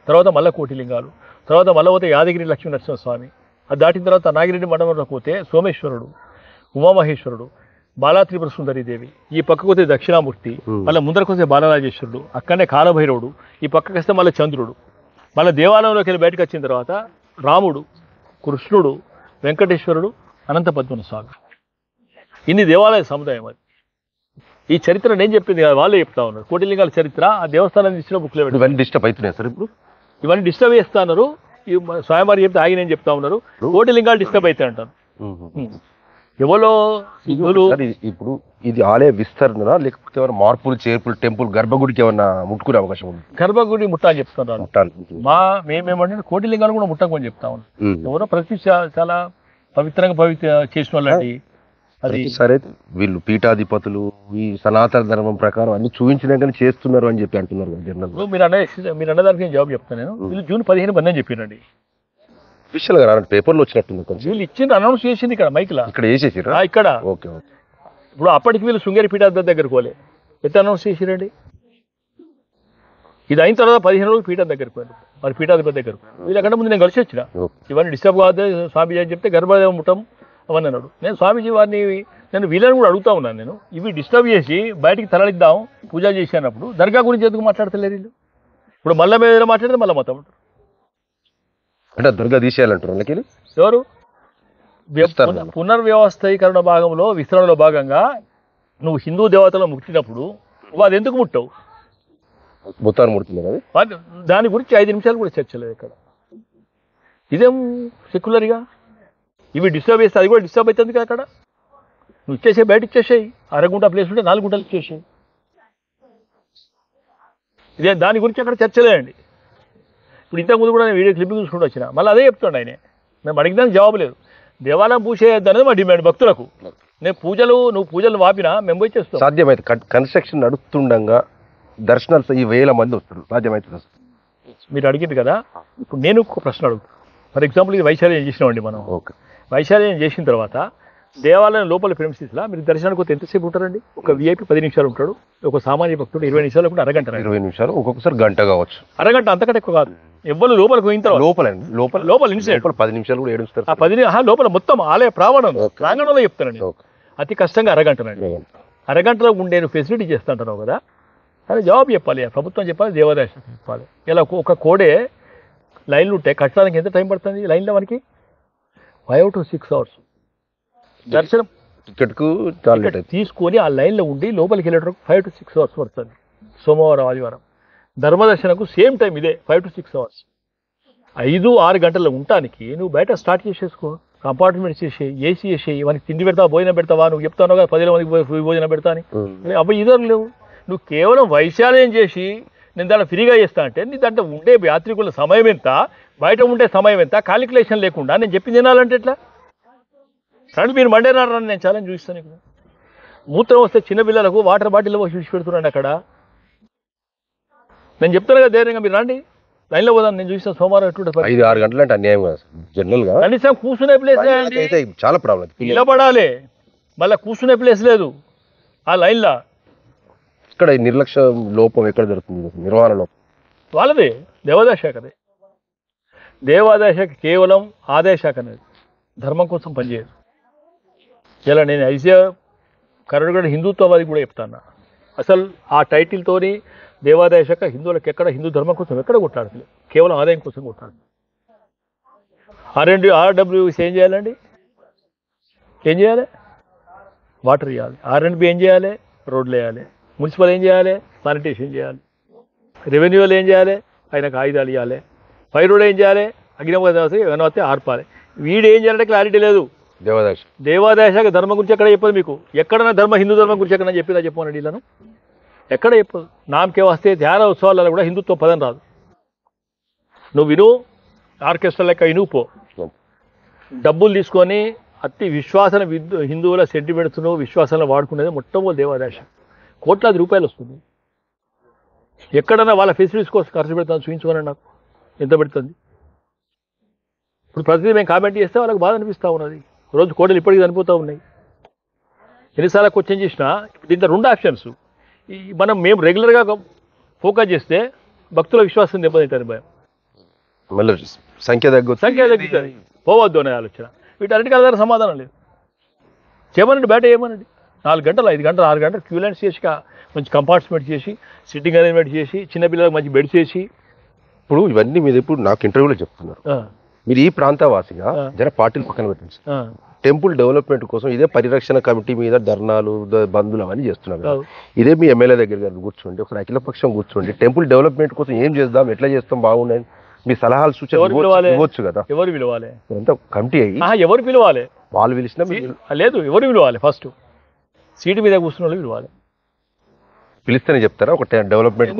తర్వాత మళ్ళీ కోటిలింగాలు, తర్వాత మళ్ళీ పోతే యాదగిరి లక్ష్మీ నరసింహస్వామి, అది దాటిన తర్వాత నాగిరెడ్డి మండపంలో పోతే సోమేశ్వరుడు, ఉమామహేశ్వరుడు, బాలా త్రిపుర సుందరీదేవి, ఈ పక్కకు పోతే దక్షిణామూర్తి, మళ్ళీ ముందరకు వస్తే బాలరాజేశ్వరుడు, అక్కడనే కాలభైరవుడు, ఈ పక్కకి వస్తే మళ్ళీ చంద్రుడు, మళ్ళీ దేవాలయంలోకి వెళ్ళి బయటకు వచ్చిన తర్వాత రాముడు, కృష్ణుడు, వెంకటేశ్వరుడు, అనంత పద్మన స్వామి. ఇన్ని దేవాలయ సముదాయం. అది ఈ చరిత్ర నేను చెప్పింది కాదు, వాళ్ళే చెప్తా ఉన్నారు. కోటిలింగాల చరిత్ర ఆ దేవస్థానాన్ని ఇచ్చిన బుక్లో పెట్టి ఇవన్నీ డిస్టర్బ్ అవుతున్నాయి సార్ ఇప్పుడు? ఇవన్నీ డిస్టర్బ్ చేస్తున్నారు. ఈ స్వామివారి చెప్తే ఆగి నేను చెప్తా ఉన్నారు, కోటిలింగాలు డిస్టర్బ్ అవుతాయి అంటాను. ఎవరో ఇప్పుడు ఇది ఆలయ విస్తరణ లేకపోతే ఏమైనా మార్పులు చేర్పులు టెంపుల్ గర్భగుడికి ఏమన్నా ముట్టుకునే అవకాశం ఉంది? గర్భగుడి ముట్ట అని చెప్తున్నారు. మేమేమంటే కోటిలింగాలు కూడా ముట్టకని చెప్తా ఉన్నాం. ఎవరో ప్రతి చాలా పవిత్రంగా చేసిన వాళ్ళండి. అది సరే, వీళ్ళు పీఠాధిపతులు ఈ సనాతన ధర్మం ప్రకారం అన్ని చూపించినాకనే చేస్తున్నారు అని చెప్పి అంటున్నారు జనరల్. మీరు అన్నదానికి నేను జవాబు చెప్తాను. నేను వీళ్ళు జూన్ 15 బంద్ అని చెప్పినండి. విషయాలు కదా పేపర్లో వచ్చినట్టుంది. వీళ్ళు ఇచ్చింది అనౌన్స్ చేసింది ఇక్కడ మైక్లా, ఇక్కడ వేసేసారు ఇక్కడ. Okay okay. ఇప్పుడు అప్పటికి వీళ్ళు శృంగేరి పీఠాధిపతి దగ్గరకు పోలే, ఎట్లా అనౌన్స్ చేసిరండి? ఇది అయిన తర్వాత 15 రోజులు పీఠం దగ్గరకు పోయారు, మరి పీఠాధిపతి దగ్గరకు. వీళ్ళకంటే ముందు నేను కలిసి వచ్చిన, ఇవన్నీ డిస్టర్బ్ కాదు స్వామీజీ అని చెప్తే గర్భదేవం ముట్టం అవన్నీ అన్నాడు. నేను స్వామీజీ వారిని నేను వీళ్ళని కూడా అడుగుతా ఉన్నాను. నేను ఇవి డిస్టర్బ్ చేసి బయటికి తరలిద్దాం పూజ చేసి అన్నప్పుడు దర్గా గురించి ఎందుకు మాట్లాడతలేరు వీళ్ళు? ఇప్పుడు మళ్ళీ మీద మాట్లాడితే మళ్ళీ మొత్తం అంటే దర్గా తీసేయాలంటారు వాళ్ళకి. ఎవరు? పునర్వ్యవస్థీకరణ భాగంలో విస్తరణలో భాగంగా నువ్వు హిందూ దేవతలు ముట్టినప్పుడు నువ్వు అది ఎందుకు ముట్టవు? మొత్తాన్ని ముడుతుంది కదా. దాని గురించి 5 నిమిషాలు కూడా చర్చ లేదు ఇక్కడ. ఇదేం సెక్యులర్గా ఇవి డిస్టర్బ్ చేస్తే అది కూడా డిస్టర్బ్ అవుతుంది కదా. అక్కడ నువ్వు ఇచ్చేసే బయట ఇచ్చేసేయి, 1/2 గుంట ప్లేస్ ఉంటే 4 గుంటలు ఇచ్చేసేయి. ఇదే దాని గురించి అక్కడ చర్చ లేదండి. ఇప్పుడు ఇంతకుముందు కూడా నేను వీడియో క్లిప్పింగ్ చూసుకుంటూ వచ్చిన, మళ్ళీ అదే చెప్తాడు ఆయన. మేము అడిగిదానికి జవాబు లేదు. దేవాలయం పూసేయద్దు అనేది మా డిమాండ్ భక్తులకు. నువ్వు పూజలు వాపినా మేము పోయి చేస్తాం. సాధ్యమైతే కన్స్ట్రక్షన్ నడుస్తుండగా దర్శనాలు ఈ 1000 మంది వస్తారు, సాధ్యమవుతుంది? మీరు అడిగింది కదా, ఇప్పుడు నేను ఒక ప్రశ్న అడుగుతాను. ఫర్ ఎగ్జాంపుల్ ఇది వైశాల్యం చేసినామండి మనం. ఓకే. వైశాల్యం చేసిన తర్వాత దేవాలయం లోపల ప్రెమిసెస్లో మీరు దర్శనానికి వస్తే ఎంతసేపు ఉంటారండి? ఒక విఐపి 10 నిమిషాలు ఉంటాడు, ఒక సామాన్య భక్తుడు 20 నిమిషాలు, కూడా అరగంట. 20 నిమిషాలు, ఒక్కొక్కసారి గంట కావచ్చు. అరగంట అంతకంటే ఎక్కువ కాదు. ఎవ్వరు లోపలికి పోయిన తర్వాత లోపల ఇన్సైడ్ 10 నిమిషాలు కూడా ఏడుస్తారు. ఆ 10 లోపల మొత్తం ఆలయ ప్రాంగణంలో చెప్తానండి. అతి కష్టంగా అరగంటనండి. అరగంటలో ఉండే ఫెసిలిటీ చేస్తుంటున్నావు కదా, అది జవాబు చెప్పాలి, ప్రభుత్వం చెప్పాలి, దేవాదాయ శాఖ చెప్పాలి. ఇలా ఒక కోడే లైన్లు ఉంటాయి, కట్టడానికి ఎంత టైం పడుతుంది లైన్లో? మనకి 5 to 6 hours దర్శనం టికెట్కు తీసుకొని ఆ లైన్లో ఉండి లోపలికి వెళ్ళేటప్పుడు 5 to 6 hours పడుతుంది. సోమవారం ఆదివారం ధర్మదర్శనకు సేమ్ టైం ఇదే 5 to 6 hours. 5-6 గంటల్లో ఉండటానికి నువ్వు బయట స్టార్ట్ చేసేసుకో, కంపార్ట్మెంట్స్ చేసేయి, ఏసీ చేసేయి. మనకి తిండి పెడతావా, భోజనం పెడతావా? నువ్వు చెప్తావు కదా 10 మందికి భోజనం పెడతా అని. అబ్బాయి ఇద్దరు లేవు. నువ్వు కేవలం వైశాల్యం చేసి నేను దాన్ని ఫ్రీగా చేస్తా అంటే నీ దాంట్లో ఉండే యాత్రికుల సమయం ఎంత, బయట ఉండే సమయం ఎంత, కాలిక్యులేషన్ లేకుండా నేను చెప్పింది తినాలంటే ఎట్లా? కానీ మీరు మండేనారని నేను ఛాలెంజ్ చూపిస్తాను. ఇక్కడ మూత్రం వస్తే చిన్నపిల్లలకు వాటర్ బాటిల్లో చూసి పెడుతున్నాను అక్కడ. నేను చెప్తాను కదా ధైర్యంగా, మీరు రండి లైన్లో పోదాం, నేను చూస్తాను. సోమవారం 5-6 గంటలు అంటే అన్యాయం కదా జనరల్ గా. కనీసం కూర్చునే ప్లేస్ చాలా ప్రాబ్లం. నిలబడాలి, మళ్ళీ కూర్చునే ప్లేస్ లేదు ఆ లైన్లో. ఇక్కడ నిర్లక్ష్య లోపం ఎక్కడ జరుగుతుంది? నిర్వహణ లోపం వాళ్ళది, దేవాదాయ శాఖదే. దేవాదాయ శాఖ కేవలం ఆదాయ శాఖ అనేది, ధర్మం కోసం పనిచేయదు. ఇలా నేను ఐజియా కరడుగడ హిందుత్వవాది కూడా చెప్తాను. అసలు ఆ టైటిల్తోని దేవాదాయ శాఖ హిందువులకు ఎక్కడ హిందూ ధర్మం కోసం ఎక్కడ కొట్లాడలేదు, కేవలం ఆదాయం కోసం కొట్లాడు. RWC ఏం చేయాలండి? ఏం చేయాలి? వాటర్ ఇవ్వాలి. R&B ఏం చేయాలి? రోడ్లు వేయాలి. మున్సిపల్ ఏం చేయాలి? శానిటేషన్ చేయాలి. రెవెన్యూలు ఏం చేయాలి? ఆయనకు ఆయుధాలు ఇవ్వాలి. ఫైర్ రోడ్ ఏం చేయాలి? అగ్నిపదార్థం ఏమైనా వస్తే ఆర్పాలి. వీడు ఏం చేయాలంటే క్లారిటీ లేదు. దేవాదాయ శాఖ ధర్మం గురించి ఎక్కడ చెప్పదు మీకు. ఎక్కడైనా హిందూ ధర్మం గురించి ఎక్కడైనా చెప్పిందా చెప్పమనండి. వీళ్ళను ఎక్కడ చెప్పదు. నామకే వస్తే ధ్యాన ఉత్సవాలలో కూడా హిందుత్వ పదం రాదు. నువ్వు విను, ఆర్కెస్ట్రా లెక్క విను పో. డబ్బులు తీసుకొని అతి విశ్వాసన హిందువుల సెంటిమెంట్స్ను విశ్వాసాలను వాడుకునేది మొట్టమొదటి దేవాదాశ. కోట్లాది రూపాయలు వస్తుంది. ఎక్కడన్నా వాళ్ళ ఫెసిలిటీస్ కోసం ఖర్చు పెడతాను చూపించుకోనండి, నాకు ఎంత పెడుతుంది. ఇప్పుడు ప్రతిదీ మేము కామెంట్ చేస్తే వాళ్ళకి బాధ అనిపిస్తూ ఉన్నది. రోజు కోటలు ఇప్పటికీ చనిపోతూ ఉన్నాయి. ఎన్నిసార్లు క్వశ్చన్ చేసినా దీంట్లో 2 ఆప్షన్స్. మేము రెగ్యులర్గా ఫోకస్ చేస్తే భక్తుల విశ్వాసం దెబ్బతింటారు భయం, మళ్ళీ సంఖ్య తగ్గుతుంది, పోవద్దు అనే ఆలోచన. వీటన్నిటికీ అదే సమాధానం లేదు. చేయమనండి, బయట చేయమనండి. 4 గంటలు 5 గంటలు 6 గంటలు క్యూ లైన్స్ చేసి మంచి కంపార్ట్మెంట్ చేసి సిట్టింగ్ అరేంజ్మెంట్ చేసి చిన్నపిల్లలకు మంచి బెడ్ చేసి. ఇప్పుడు ఇవన్నీ మీరు ఇప్పుడు నాకు ఇంటర్వ్యూలో చెప్తున్నారు. మీరు ఈ ప్రాంతవాసిగా జర పార్టీలు పక్కన పెట్టండి. టెంపుల్ డెవలప్మెంట్ కోసం ఇదే పరిరక్షణ కమిటీ మీద ధర్నాలు బంధులు అవన్నీ చేస్తున్నారు. ఇదే మీ ఎమ్మెల్యే దగ్గర కూర్చోండి, ఒకసారి అఖిలపక్షం కూర్చోండి, టెంపుల్ డెవలప్మెంట్ కోసం ఏం చేద్దాం, ఎట్లా చేస్తాం, బాగున్నాయి మీ సలహాలు సూచనలు ఇవ్వచ్చు కదా. ఎవరు పిలవాలి? ఎంత కమిటీ అయ్యి ఎవరు పిలవాలి? వాళ్ళు పిలిచినా లేదు, ఎవరు పిలవాలి? ఫస్ట్ సీటు మీద కూర్చున్న వాళ్ళు పిలవాలి. పిలిస్తేనే చెప్తారా ఒక డెవలప్మెంట్?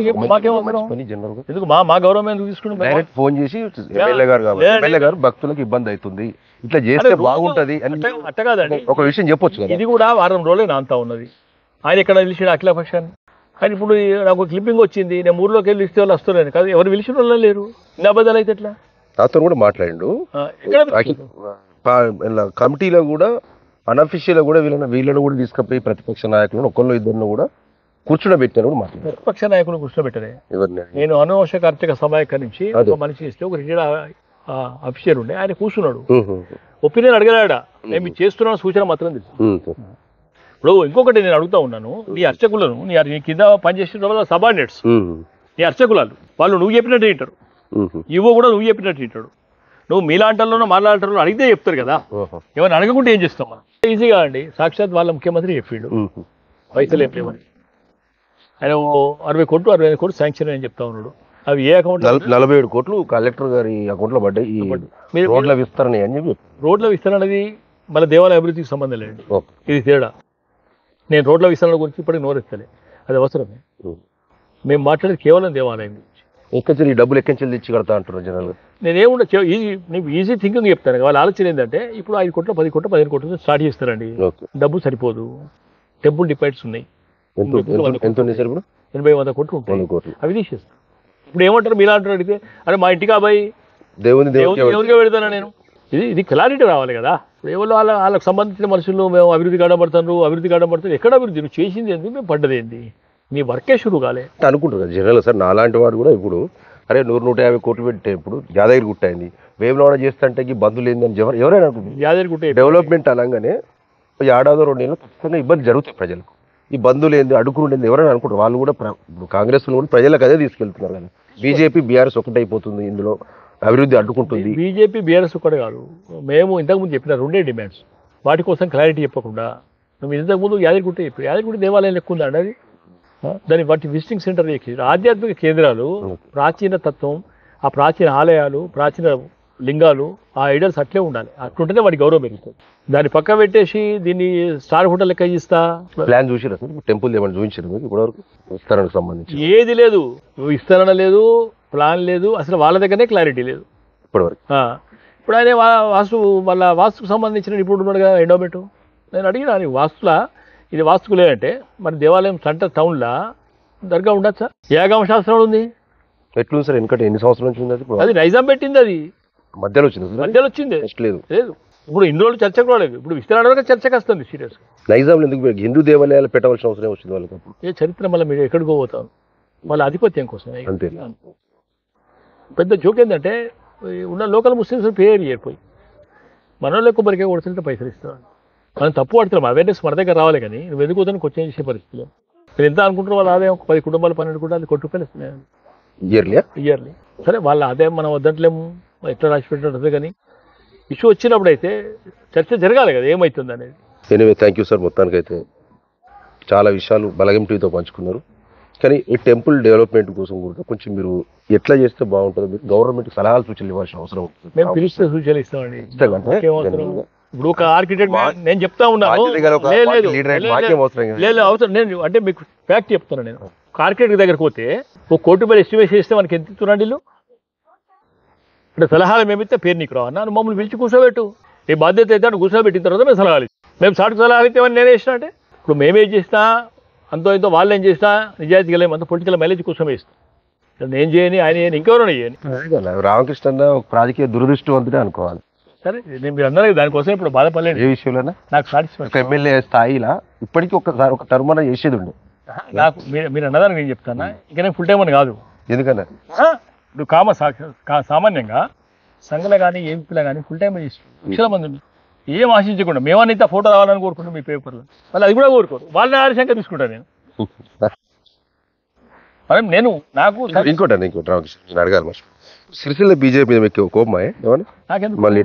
ఎందుకు మా గౌరవం ఎందుకు తీసుకుంటాం? డైరెక్ట్ ఫోన్ చేసి ఎమ్మెల్యే గారు కాబట్టి ఎమ్మెల్యే గారు భక్తులకు ఇబ్బంది అవుతుంది, ఇట్లా చేస్తే బాగుంటది అని అట్ట కాదండి, ఒక విషయం చెప్పొచ్చు కదా. ఇది కూడా వారం రోజులే నాంతా ఉన్నది. ఆయన ఎక్కడ పిలిచాడు అఖిలపక్షాన్ని? కానీ ఇప్పుడు నాకు క్లిప్పింగ్ వచ్చింది, నేను ఊర్లోకి వెళ్ళి ఇస్తే వాళ్ళు వస్తున్నాను కాదు, ఎవరు పిలిచిన వాళ్ళు లేరు. ఇన్ని అబద్ధాలు అయితే ఎట్లా? నాతో కూడా మాట్లాడిండు. కమిటీలో కూడా అన్అఫీషియల్ కూడా వీళ్ళని కూడా తీసుకుపోయి ప్రతిపక్ష నాయకులను ఒకళ్ళు ఇద్దరు కూడా కూర్చుండబెట్టారు కూడా మాట్లాడారు. ప్రతిపక్ష నాయకులు కూర్చుండబెట్టారే. నేను అనవసర అర్చక సమాయకరించి ఒక మనిషి ఇస్తే ఒక రిటైర్డ్ అఫీషియల్ ఉండే, ఆయన కూర్చున్నాడు. ఒపీనియన్ అడగలేడా, మేము చేస్తున్న సూచన మాత్రం తెలుసు. ఇప్పుడు ఇంకొకటి నేను అడుగుతా ఉన్నాను, నీ అర్చకులను నీ కింద పనిచేసిన వాళ్ళ సబార్డినేట్స్, నీ అర్చకులాలు వాళ్ళు నువ్వు చెప్పినట్టు వింటారు, ఇవో కూడా నువ్వు చెప్పినట్టు వింటాడు. నువ్వు మీలాంటల్లో మాలాంటల్లో అడిగితే చెప్తారు కదా, ఎవరిని అడగకుంటే ఏం చేస్తాం మనం? ఈజీగా అండి, సాక్షాత్ వాళ్ళ ముఖ్యమంత్రి చెప్పిండు పైసలు ఏం లేవని. ఆయన 60 కోట్లు 65 కోట్లు శాంక్షన్ అని చెప్తా ఉన్నాడు. అవి ఏ అకౌంట్? 47 కోట్లు కలెక్టర్ గారి అకౌంట్లో పడ్డాయి. రోడ్ల విస్తరణ అని చెప్పి. రోడ్ల విస్తరణ అనేది మన దేవాలయ అభివృద్ధికి సంబంధం లేదండి, ఇది తేడా. నేను రోడ్ల విస్తరణ గురించి ఇప్పటికి నోరెత్తలే, అది అవసరమే. మేము మాట్లాడేది కేవలం దేవాలయం గురించి. ఎక్కడి డబ్బులు ఎక్కడి తెచ్చి కడతా అంటున్నారు జనాలు. నేనేముండా నీకు ఈజీ థింకింగ్ చెప్తాను. వాళ్ళ ఆలోచన ఏంటంటే ఇప్పుడు 5 కోట్లు 10 కోట్లు 15 కోట్లు స్టార్ట్ చేస్తారండి, డబ్బు సరిపోదు, టెంపుల్ డిపాజిట్స్ ఉన్నాయి, 80-100 కోట్లు ఉంటాయి, అవి తీసేస్తాం. ఇప్పుడు ఏమంటారు మీలా అంటారు అడిగితే, అరే మా ఇంటికి అబ్బాయి ఎవరికే పెడతానా నేను? ఇది క్లారిటీ రావాలి కదా. ఇప్పుడు ఎవరు వాళ్ళకి సంబంధించిన మనుషులు మేము అభివృద్ధి కాడబడతారు. ఎక్కడ అభివృద్ధి? నువ్వు చేసింది ఏంటి, మేము పడ్డది ఏంటి? నీ వర్కే షురు కాలే అనుకుంటారు కదా జనరల్. సార్ నాలాంటి వాడు కూడా ఇప్పుడు అరే 100-150 కోట్లు పెట్టే ఇప్పుడు యాదగిరి గుట్ట అయింది, వేములవాడ చేస్తుంటే బంధువులు ఏందని ఎవరైనా అనుకుంటుంది. యాదగిరి గుట్ట డెవలప్మెంట్ అనగానే ఏడాదో 2 నెలలు ఖచ్చితంగా ఇబ్బంది జరుగుతాయి ప్రజలకు. ఈ బంధువులు ఏంది అడుగుండేది ఎవరైనా అనుకుంటారు. వాళ్ళు కూడా కాంగ్రెస్ కూడా ప్రజలకు అదే తీసుకెళ్తున్నారు కదా. బీజేపీ బీఆర్ఎస్ ఒకటైపోతుంది, ఇందులో అభివృద్ధి అడ్డుకుంటుంది. బీజేపీ బీఆర్ఎస్ ఒకటే కాదు, మేము ఇంతకుముందు చెప్పిన 2 డిమాండ్స్, వాటి కోసం క్లారిటీ చెప్పకుండా నువ్వు ఇంతకుముందు యాదగిరిగుట్ట చెప్పి యాదగిరిగుట్ట దేవాలయం లెక్క ఉందండి అది. దాని వాటి విజిటింగ్ సెంటర్ ఆధ్యాత్మిక కేంద్రాలు, ప్రాచీన తత్వం, ఆ ప్రాచీన ఆలయాలు, ప్రాచీన లింగాలు, ఆ ఐడల్స్ అట్లే ఉండాలి. అట్లుంటేనే వాటి గౌరవం పెరుగుతుంది. దాన్ని పక్క పెట్టేసి దీన్ని స్టార్ హోటల్ లెక్క ఇస్తా ప్లాన్ చూసిరా టెంపుల్ ఏమైనా చూపించారు ఇప్పటివరకు విస్తరణకు సంబంధించి? ఏది లేదు, విస్తరణ లేదు, ప్లాన్ లేదు, అసలు వాళ్ళ దగ్గరనే క్లారిటీ లేదు ఇప్పటివరకు. ఇప్పుడు ఆయన వాళ్ళ వాస్తుకు సంబంధించిన నిపుణుడు ఉన్నాడు కదా ఎండోమెంట్. నేను అడిగినా నీకు వాస్తులా ఇది వాస్తుకు లేదంటే మరి దేవాలయం సెంటర్ టౌన్లో దర్గా ఉండొచ్చా? యాగమ శాస్త్రం ఉంది. ఎట్లుంది సార్? ఎందుకంటే ఎన్ని సంవత్సరాల నుంచి ఉంది అది? అది నైజాం పెట్టింది, అది మధ్యలో వచ్చింది లేదు. ఇప్పుడు ఇన్ని రోజులు చర్చకు రాలేదు, ఇప్పుడు విస్తరణ చర్చకు వస్తుంది సీరియస్. నైజాంలో ఎందుకు హిందూ దేవాలయాలు పెట్టవలసిన అవసరం వచ్చింది వాళ్ళకి? ఏ చరిత్ర మళ్ళీ మీరు ఎక్కడికో పోతాం, వాళ్ళ ఆధిపత్యం కోసం అంతే. పెద్ద జోక్ ఏంటంటే ఉన్న లోకల్ ముస్లిమ్స్ పేరు ఏరిపోయి మన వాళ్ళ కొబ్బరికాయ కొడుతుంటే పైసలు ఇస్తున్నాను. మనం తప్పు పడుతున్నాం, అవేర్నెస్ మన దగ్గర రావాలి. కానీ నువ్వు ఎందుకు పోతాను క్వశ్చన్ చేసే పరిస్థితిలో మీరు ఎంత అనుకుంటారు? వాళ్ళ ఆదాయం 10 కుటుంబాలు 12 కుటుంబాలు ₹1 కోటి ఇస్తున్నాయి ఇయర్లీ. సరే వాళ్ళ ఆదాయం మనం వద్దట్లేము, ఎట్లా రాసి పెట్టినట్టు. కానీ ఇష్యూ వచ్చినప్పుడు అయితే చర్చ జరగాలి కదా ఏమవుతుంది అనేది. Anyway thank you sir. మొత్తానికైతే చాలా విషయాలు బలగం టీవీతో పంచుకున్నారు. కానీ ఈ టెంపుల్ డెవలప్మెంట్ కోసం కూడా కొంచెం మీరు ఎట్లా చేస్తే బాగుంటుందో మీరు గవర్నమెంట్ సలహాలు సూచనలు ఇవ్వాల్సిన అవసరం ఉంటుంది. మేము పిలిస్తే సూచనలు ఇస్తామండి. ఇప్పుడు ఒక ఆర్కిటెక్ట్ నేను చెప్తా ఉన్నాను, అవసరం నేను అంటే మీకు ఫ్యాక్ట్ చెప్తున్నాను. నేను ఒక ఆర్కిటెక్ట్ దగ్గరకు పోతే ₹1 కోటి ఎస్టిమేషన్ చేస్తే మనకి ఎంత ఇస్తున్నాడు ఇల్లు అంటే సలహాలు మేమిస్తే పేరు నీకు రావన్నా, నువ్వు మమ్మల్ని పిలిచి కూర్చోబెట్టు. ఈ బాధ్యత అయితే అని కూర్చోబెట్టిన తర్వాత మేము సలహాలు ఇస్తాం. మేము సాటుకు సలహాలు ఇస్తే ఏమని నేను వేసినా అంటే ఇప్పుడు మేమేం చేసినా అంతో ఇంతో వాళ్ళు ఏం చేసినా నిజాయితీగా లేము, అంత పొలిటికల్ మైలేజ్ కోసమే ఇస్తాం. నేను చేయని ఆయన చేయని ఇంకెవరైనా చేయని. రామకృష్ణ అన్న ఒక రాజకీయ దురదృష్టవంతుడే అనుకోవాలి. సరే నేను మీరు అన్నారు దానికోసం ఇప్పుడు బాధపడలేదు. ఏ విషయంలోనా నాకు సాటిస్ఫాక్షన్ ఎమ్మెల్యే స్థాయిలో ఇప్పటికీ ఒక టర్మ్ అన్న చేసేది ఉండే. నాకు మీరు అన్నదానికి నేను చెప్తాను, ఇంకా నేను ఫుల్ టైం అని కాదు. ఎందుకన్నా ఇప్పుడు సామాన్యంగా సంఘలో కానీ ఏపీలో కానీ ఫుల్ టైం చేసి లక్షల మంది ఉన్నారు. ఏం ఆశించకుండా మేమన్నైతే ఫోటో రావాలని కోరుకుంటాం మీ పేపర్లో, వాళ్ళు అది కూడా కోరుకోరు. వాళ్ళని ఆలస్యంగా తీసుకుంటాను నేను. మరి నేను నాకు ఇంకోటి రామకృష్ణ నేను అడగాలి మరి సిరిసిల్ల బీజేపీ మీద మీకు కోపమా ఏమన్నా? నాకెందుకు మళ్ళీ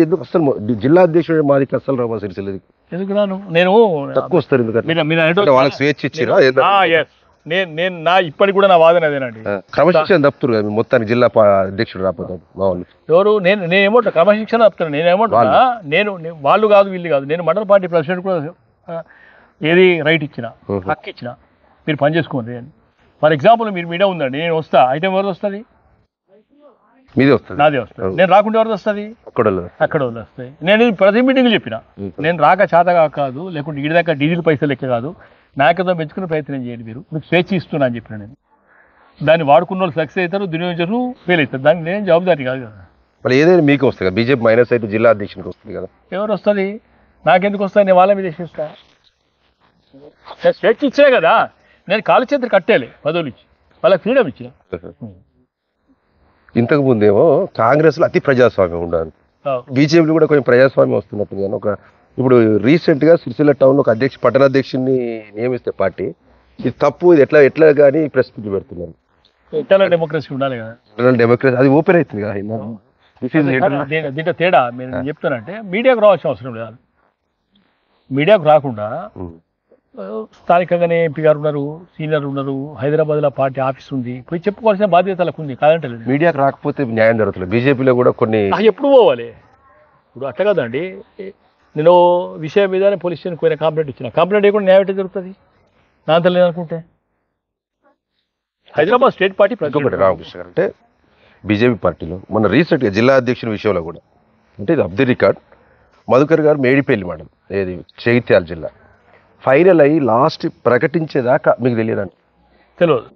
ఎందుకు అసలు జిల్లా అధ్యక్షుడు మాదికి అసలు రామా సిరిసిల్లది ఎందుకు రాను నేను తక్కువ వస్తారు ఎందుకంటే వాళ్ళకి స్వేచ్ఛ ఇచ్చిరా? నేను నా ఇప్పటికి కూడా నా వాదన అదేనండి. క్రమశిక్షణ తప్పుతారు కదా మొత్తానికి జిల్లా అధ్యక్షుడు రాకపోతే మా వాళ్ళు ఎవరు నేనేమో క్రమశిక్షణ తప్పుతాను. నేనేమంటున్నా వాళ్ళు కాదు వీళ్ళు కాదు, నేను మండల పార్టీ ప్రెసిడెంట్ కూడా ఏది రైట్ ఇచ్చిన హక్కు ఇచ్చిన మీరు పని చేసుకోండి అని. ఫర్ ఎగ్జాంపుల్ మీరు మీడియా ఉందండి, నేను వస్తా అయితే ఎవరు వస్తుంది? మీదే వస్తుంది, నాదే వస్తుంది. నేను రాకుండా ఎవరిది వస్తుంది? అక్కడ వాళ్ళు వస్తాయి. నేను ప్రతి మీటింగ్లు చెప్పిన నేను రాక చేతగా కాదు, లేకుంటే ఇడి దాకా డీజిల్ పైసలు లెక్క కాదు, నాయకత్వం పెంచుకునే ప్రయత్నం చేయండి, మీరు మీకు స్వేచ్ఛ ఇస్తున్నా అని చెప్పిన. నేను దాన్ని వాడుకున్న వాళ్ళు సక్సెస్ అవుతారు, దుర్యోజనరు ఫెయిల్ అవుతారు. దానికి నేను జవాబుదారీ కాదు కదా. మరి ఏదైనా మీకు వస్తుంది కదా, బీజేపీ మైనస్ అయితే జిల్లా అధ్యక్షుడికి వస్తుంది కదా. ఎవరు వస్తుంది? నాకెందుకు వస్తుంది? నేను వాళ్ళ మీద ఇస్తా. నేను స్వేచ్ఛ ఇచ్చే కదా, నేను కాలు చేతులు కట్టాలి పదవులు ఇచ్చి, వాళ్ళకి ఫ్రీడమ్ ఇచ్చిన. ఇంతకు ముందేమో కాంగ్రెస్ లో అతి ప్రజాస్వామ్యం ఉండాలి, బీజేపీలో కూడా కొంచెం ప్రజాస్వామ్యం వస్తున్నట్టు కానీ ఇప్పుడు రీసెంట్ గా సిరిసిల్ల టౌన్ లో ఒక పట్టణాధ్యక్షుడిని నియమిస్తే పార్టీ ఇది తప్పు, ఇది ఎట్లా కానీ ప్రెస్ మీట్ పెడుతున్నారు. ఇంటర్నల్ డెమోక్రసీ ఉండాలి కదా. ఇంటర్నల్ డెమోక్రసీ అది ఓపెన్ అవుతుంది కదా. దీంట్లో తేడా మీరు చెప్తానంటే మీడియాకు రావాల్సిన అవసరం లేదు. మీడియాకు రాకుండా స్థానికంగానే ఎంపీ గారు ఉన్నారు, సీనియర్ ఉన్నారు, హైదరాబాద్లో పార్టీ ఆఫీస్ ఉంది, పోయి చెప్పుకోవాల్సిన బాధ్యతలకు ఉంది కాదంటే. మీడియాకు రాకపోతే న్యాయం జరుగుతుంది. బీజేపీలో కూడా కొన్ని ఎప్పుడు పోవాలి. ఇప్పుడు అట్లా కదండి, నేను విషయం మీదనే పోలీస్ స్టేషన్కి పోయిన కంప్లైంట్ ఇచ్చిన, కంప్లైంట్ ఇవ్వకుండా న్యాయం ఎట్లా జరుగుతుంది? నా అంత లేదనుకుంటే. హైదరాబాద్ స్టేట్ పార్టీ రామకృష్ణ గారు అంటే బీజేపీ పార్టీలో మొన్న రీసెంట్గా జిల్లా అధ్యక్షుని విషయంలో కూడా అంటే ఇది అఫ్ ది రికార్డ్ మధుకర్ గారు మేడిపల్లి మండలం ఏది జగిత్యాల జిల్లా ఫైనల్ అయ్యి లాస్ట్ ప్రకటించేదాకా మీకు తెలియదండి. తెలియదు.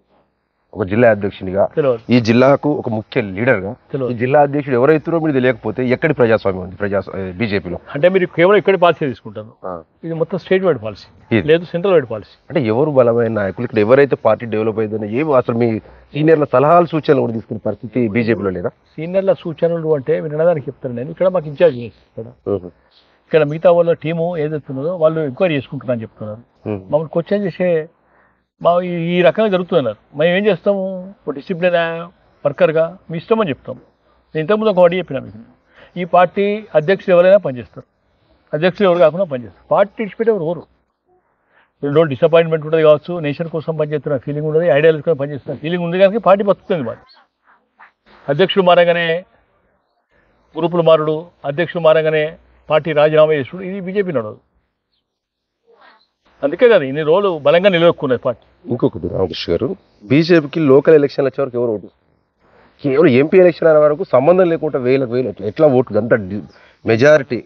ఒక జిల్లా అధ్యక్షునిగా ఈ జిల్లాకు ఒక ముఖ్య లీడర్గా ఈ జిల్లా అధ్యక్షుడు ఎవరైతున్నారో మీరు తెలియకపోతే ఎక్కడి ప్రజాస్వామ్యం ఉంది బీజేపీలో? అంటే మీరు కేవలం ఇక్కడి పాలసీ తీసుకుంటారు, ఇది మొత్తం స్టేట్ వైడ్ పాలసీ లేదు సెంట్రల్ వైడ్ పాలసీ. అంటే ఎవరు బలమైన నాయకులు ఇక్కడ ఎవరైతే పార్టీ డెవలప్ అయిందని ఏమి అసలు మీ సీనియర్ల సలహాలు సూచనలు కూడా తీసుకునే పరిస్థితి బీజేపీలో లేదా? సీనియర్ల సూచనలు అంటే వినడానికి చెప్తాను నేను. ఇక్కడ మాకు ఇన్ఛార్జ్ ఇక్కడ మిగతా వాళ్ళ టీము ఏదైతున్నదో వాళ్ళు ఎంక్వైరీ చేసుకుంటున్నారని చెప్తున్నారు. మమ్మల్ని క్వశ్చన్ చేసే ఈ రకంగా జరుగుతున్నారు. మేము ఏం చేస్తాము, ఒక డిసిప్లిన్ వర్కర్గా మీ ఇష్టం అని చెప్తాము. నేను ఇంతకుముందు ఒక వాడి చెప్పినా మీకు, ఈ పార్టీ అధ్యక్షులు ఎవరైనా పనిచేస్తారు, అధ్యక్షులు ఎవరు కాకుండా పనిచేస్తారు. పార్టీ ఇచ్చిపెట్టే ఎవరు 2 రోజులు డిసప్పాయింట్మెంట్ ఉంటుంది కావచ్చు, నేషన్ కోసం పనిచేస్తున్న ఫీలింగ్ ఉండదు, ఐడియాలజీ కోసం పనిచేస్తున్న ఫీలింగ్ ఉంది కనుక పార్టీ బతుకుతుంది. మరి అధ్యక్షులు మారగానే గ్రూపులు మారుడు, అధ్యక్షులు మారగానే పార్టీ రాజీనామా చేసుడు, ఇది బీజేపీ నడవదు. అందుకే కదా ఇన్ని రోజులు బలంగా నిలదొక్కున్నది పార్టీ. ఇంకొకటి రామకృష్ణ గారు, బీజేపీకి లోకల్ ఎలక్షన్లు వచ్చే వరకు ఎవరు ఓటు, కేవలం ఎంపీ ఎలక్షన్ అనే వరకు సంబంధం లేకుండా వేలకు ఎట్లా ఓట్లు అంత మెజారిటీ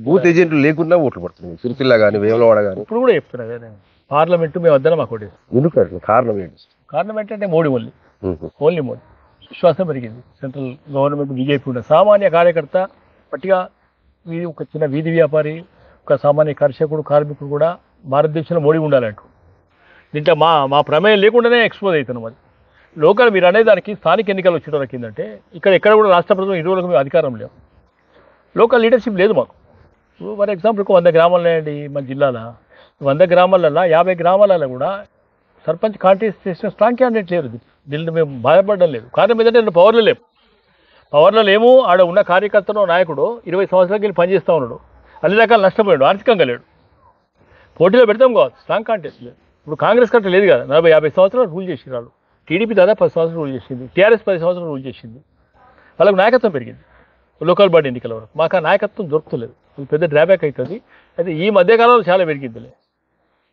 బూత్ ఏజెంట్లు లేకుండా ఓట్లు పడుతుంది. సిరిసిల్ల కానీ వేములవాడ కానీ. ఇప్పుడు కూడా చెప్తున్నా పార్లమెంటు మేము వద్దన మాకు ఓటు. ఎందుకంటే కారణం ఏంటి? కారణం ఏంటంటే మోడీ ఓన్లీ మోడీ విశ్వాసం పెరిగింది. సెంట్రల్ గవర్నమెంట్ బీజేపీ ఉన్న సామాన్య కార్యకర్త పట్టిగా ఒక చిన్న వీధి వ్యాపారి, ఒక సామాన్య కర్షకుడు, కార్మికుడు కూడా భారతదేశంలో మోడీ ఉండాలంటూ దీంట్లో మా ప్రమేయం లేకుండానే ఎక్స్పోజ్ అవుతున్నాం. అది లోకల్ మీరు అనేదానికి స్థానిక ఎన్నికలు వచ్చిన వరకు ఏంటంటే ఎక్కడ కూడా రాష్ట్ర ప్రభుత్వం 20 రోజులకు అధికారం లేవు, లోకల్ లీడర్షిప్ లేదు మాకు. ఫర్ ఎగ్జాంపుల్ 100 గ్రామాలు అండి మన జిల్లాలో, 100 గ్రామాలలో 50 గ్రామాలలో కూడా సర్పంచ్ కాంటెస్ట్ చేసిన స్ట్రాంగ్ క్యాండిడేట్ లేరు. దీన్ని మేము బాధపడడం లేదు. కారణం ఏంటంటే నేను పవర్లో లేము. ఆడ ఉన్న కార్యకర్తను నాయకుడు 20 సంవత్సరాలకి వెళ్ళి పనిచేస్తూ ఉన్నాడు, అన్ని రకాలు నష్టపోయాడు, ఆర్థికంగా లేడు. పోటీలో పెడతాం కావచ్చు, స్ట్రాంగ్ కాంటెస్ట్ లేదు. ఇప్పుడు కాంగ్రెస్ కంటే లేదు కదా, 40-50 సంవత్సరాలు రూల్ చేసి వాళ్ళు. టీడీపీ దాదాపు 10 సంవత్సరాలు రూల్ చేసింది, టీఆర్ఎస్ 10 సంవత్సరాలు రూల్ చేసింది. వాళ్ళకు నాయకత్వం పెరిగింది లోకల్ బాడీ ఎన్నికల వరకు. మాకు ఆ నాయకత్వం దొరుకుతలేదు, అది పెద్ద డ్రాబ్యాక్ అవుతుంది. అయితే ఈ మధ్యకాలంలో చాలా పెరిగిందిలే.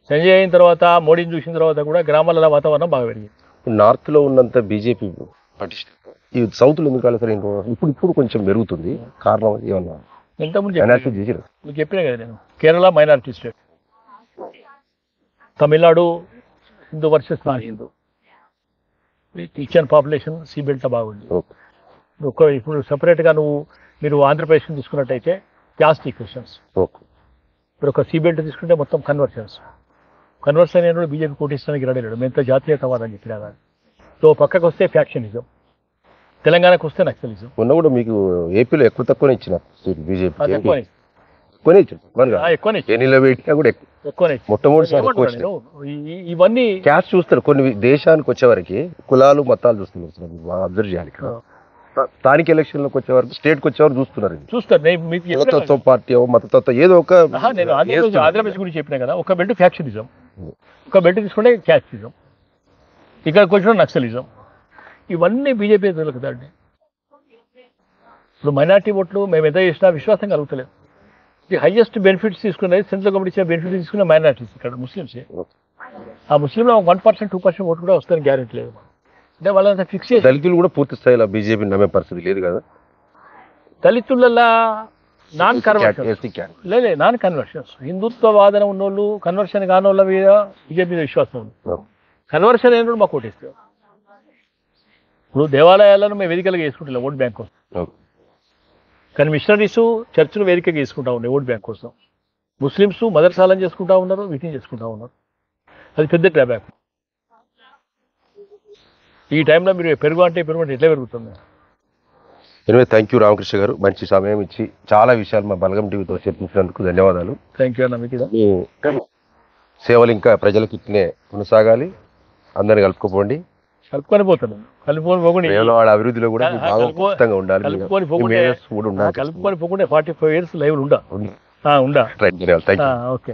సంజయ్ అయిన తర్వాత, మోడీని చూసిన తర్వాత కూడా గ్రామాల వాతావరణం బాగా పెరిగింది. నార్త్లో ఉన్నంత బీజేపీ పటిష్ట ఈ సౌత్లో ఎందుకు కాలేదు సార్? ఇప్పుడు కొంచెం పెరుగుతుంది. కారణం ఏమన్నా ఇంతకుముందు అనాలిసిస్ చేసిరు. మీకు చెప్పినా కదా నేను, Kerala minority state, Tamil Nadu Hindu versus non Hindu, Christian population sea belt బాగుంది. ఇప్పుడు సపరేట్గా మీరు ఆంధ్రప్రదేశ్ తీసుకున్నట్టయితే క్యాస్ట్ ఈక్వేషన్స్. ఇప్పుడు ఒక సీ బెల్ట్ తీసుకుంటే మొత్తం కన్వర్షన్స్ అయిన బీజేపీ కోటిస్తానికి రెడీలేడు. మేంతో జాతీయతవాదం చెప్పినా కానీ. సో పక్కకు వస్తే ఫ్యాక్షనిజం, తెలంగాణకు వస్తే నక్సలిజం. మొన్న కూడా మీకు ఏపీలో ఎక్కువ తక్కువనే ఇచ్చిన బీజేపీ ఎక్కువనే ఎన్నిలో పెట్టినా కూడా ఎక్కువనే మొట్టమొదటిసారి ఇవన్నీ క్యాస్ట్ చూస్తారు. కొన్ని దేశానికి వచ్చేవరకు కులాలు మతాలు చూస్తున్నారు, అబ్జర్వ్ చేయాలి. స్థానిక ఎలక్షన్ లోకి వచ్చేవరకు, స్టేట్ కి వచ్చేవారు చూస్తున్నారు. కులతత్వ పార్టీ మతతత్వం ఏదో ఒక. నేను ఆంధ్రప్రదేశ్ గురించి చెప్పినా కదా, ఒక బెల్ట్ ఫ్యాక్షనిజం, ఒక బెల్ట్ తీసుకుంటే క్యాస్టిజం, ఇక్కడికి వచ్చిన నక్సలిజం. ఇవన్నీ బీజేపీ కదండి. ఇప్పుడు మైనార్టీ ఓట్లు మేము ఎంత చేసినా విశ్వాసం కలుగుతలేదు. ది హైయెస్ట్ బెనిఫిట్స్ తీసుకునేది సెంట్రల్ గవర్నమెంట్ ఇచ్చిన బెనిఫిట్స్ తీసుకున్న మైనార్టీస్, ఇక్కడ ముస్లిమ్సే. ఆ ముస్లింలో 1%, 2% ఓటు కూడా వస్తుందని గ్యారెంటీ లేదు. అంటే వాళ్ళంతా ఫిక్స్ చేసి దళితులు కూడా పూర్తి స్థాయిలో బీజేపీ నమ్మే పరిస్థితి లేదు కదా. దళితులలో నాన్ కన్వర్షన్స్, హిందుత్వ వాదన ఉన్నోళ్ళు, కన్వర్షన్ కాని వాళ్ళ మీద బీజేపీ మీద విశ్వాసం ఉంది. కన్వర్షన్ అయిన మాకు ఓటేస్తారు. ఇప్పుడు దేవాలయాలను మేము వేదికలుగా వేసుకుంటాం ఓట్ బ్యాంక్ కోసం, కానీ మిషనరీస్ చర్చిలు వేదికగా వేసుకుంటా ఉన్నాయి ఓట్ బ్యాంక్ కోసం. ముస్లిమ్స్ మదర్సాలను చేసుకుంటా ఉన్నారు, వీటిని చేసుకుంటా ఉన్నారు. అది పెద్ద డ్రాబ్యాక్. ఈ టైంలో మీరు పెరుగు అంటే ఎట్లా పెరుగుతుంది? ఎనివే థ్యాంక్ యూ రామకృష్ణ గారు, మంచి సమయం ఇచ్చి చాలా విషయాలు మా బలగం టీవీతో చర్చించినందుకు ధన్యవాదాలు. థ్యాంక్ యూ అన్న. మీకు మీ సేవలు ఇంకా ప్రజలకు ఇట్లనే కొనసాగాలి, అందరిని కలుపుకోపోండి. కలుపుకొని పోతాను, కలుపుకొని వాడ అభివృద్ధిలో కూడా ఉండాలి. కలుపుకొని పోకుంటే 45 years లైవ్ ఉండా. Thank you. ఓకే.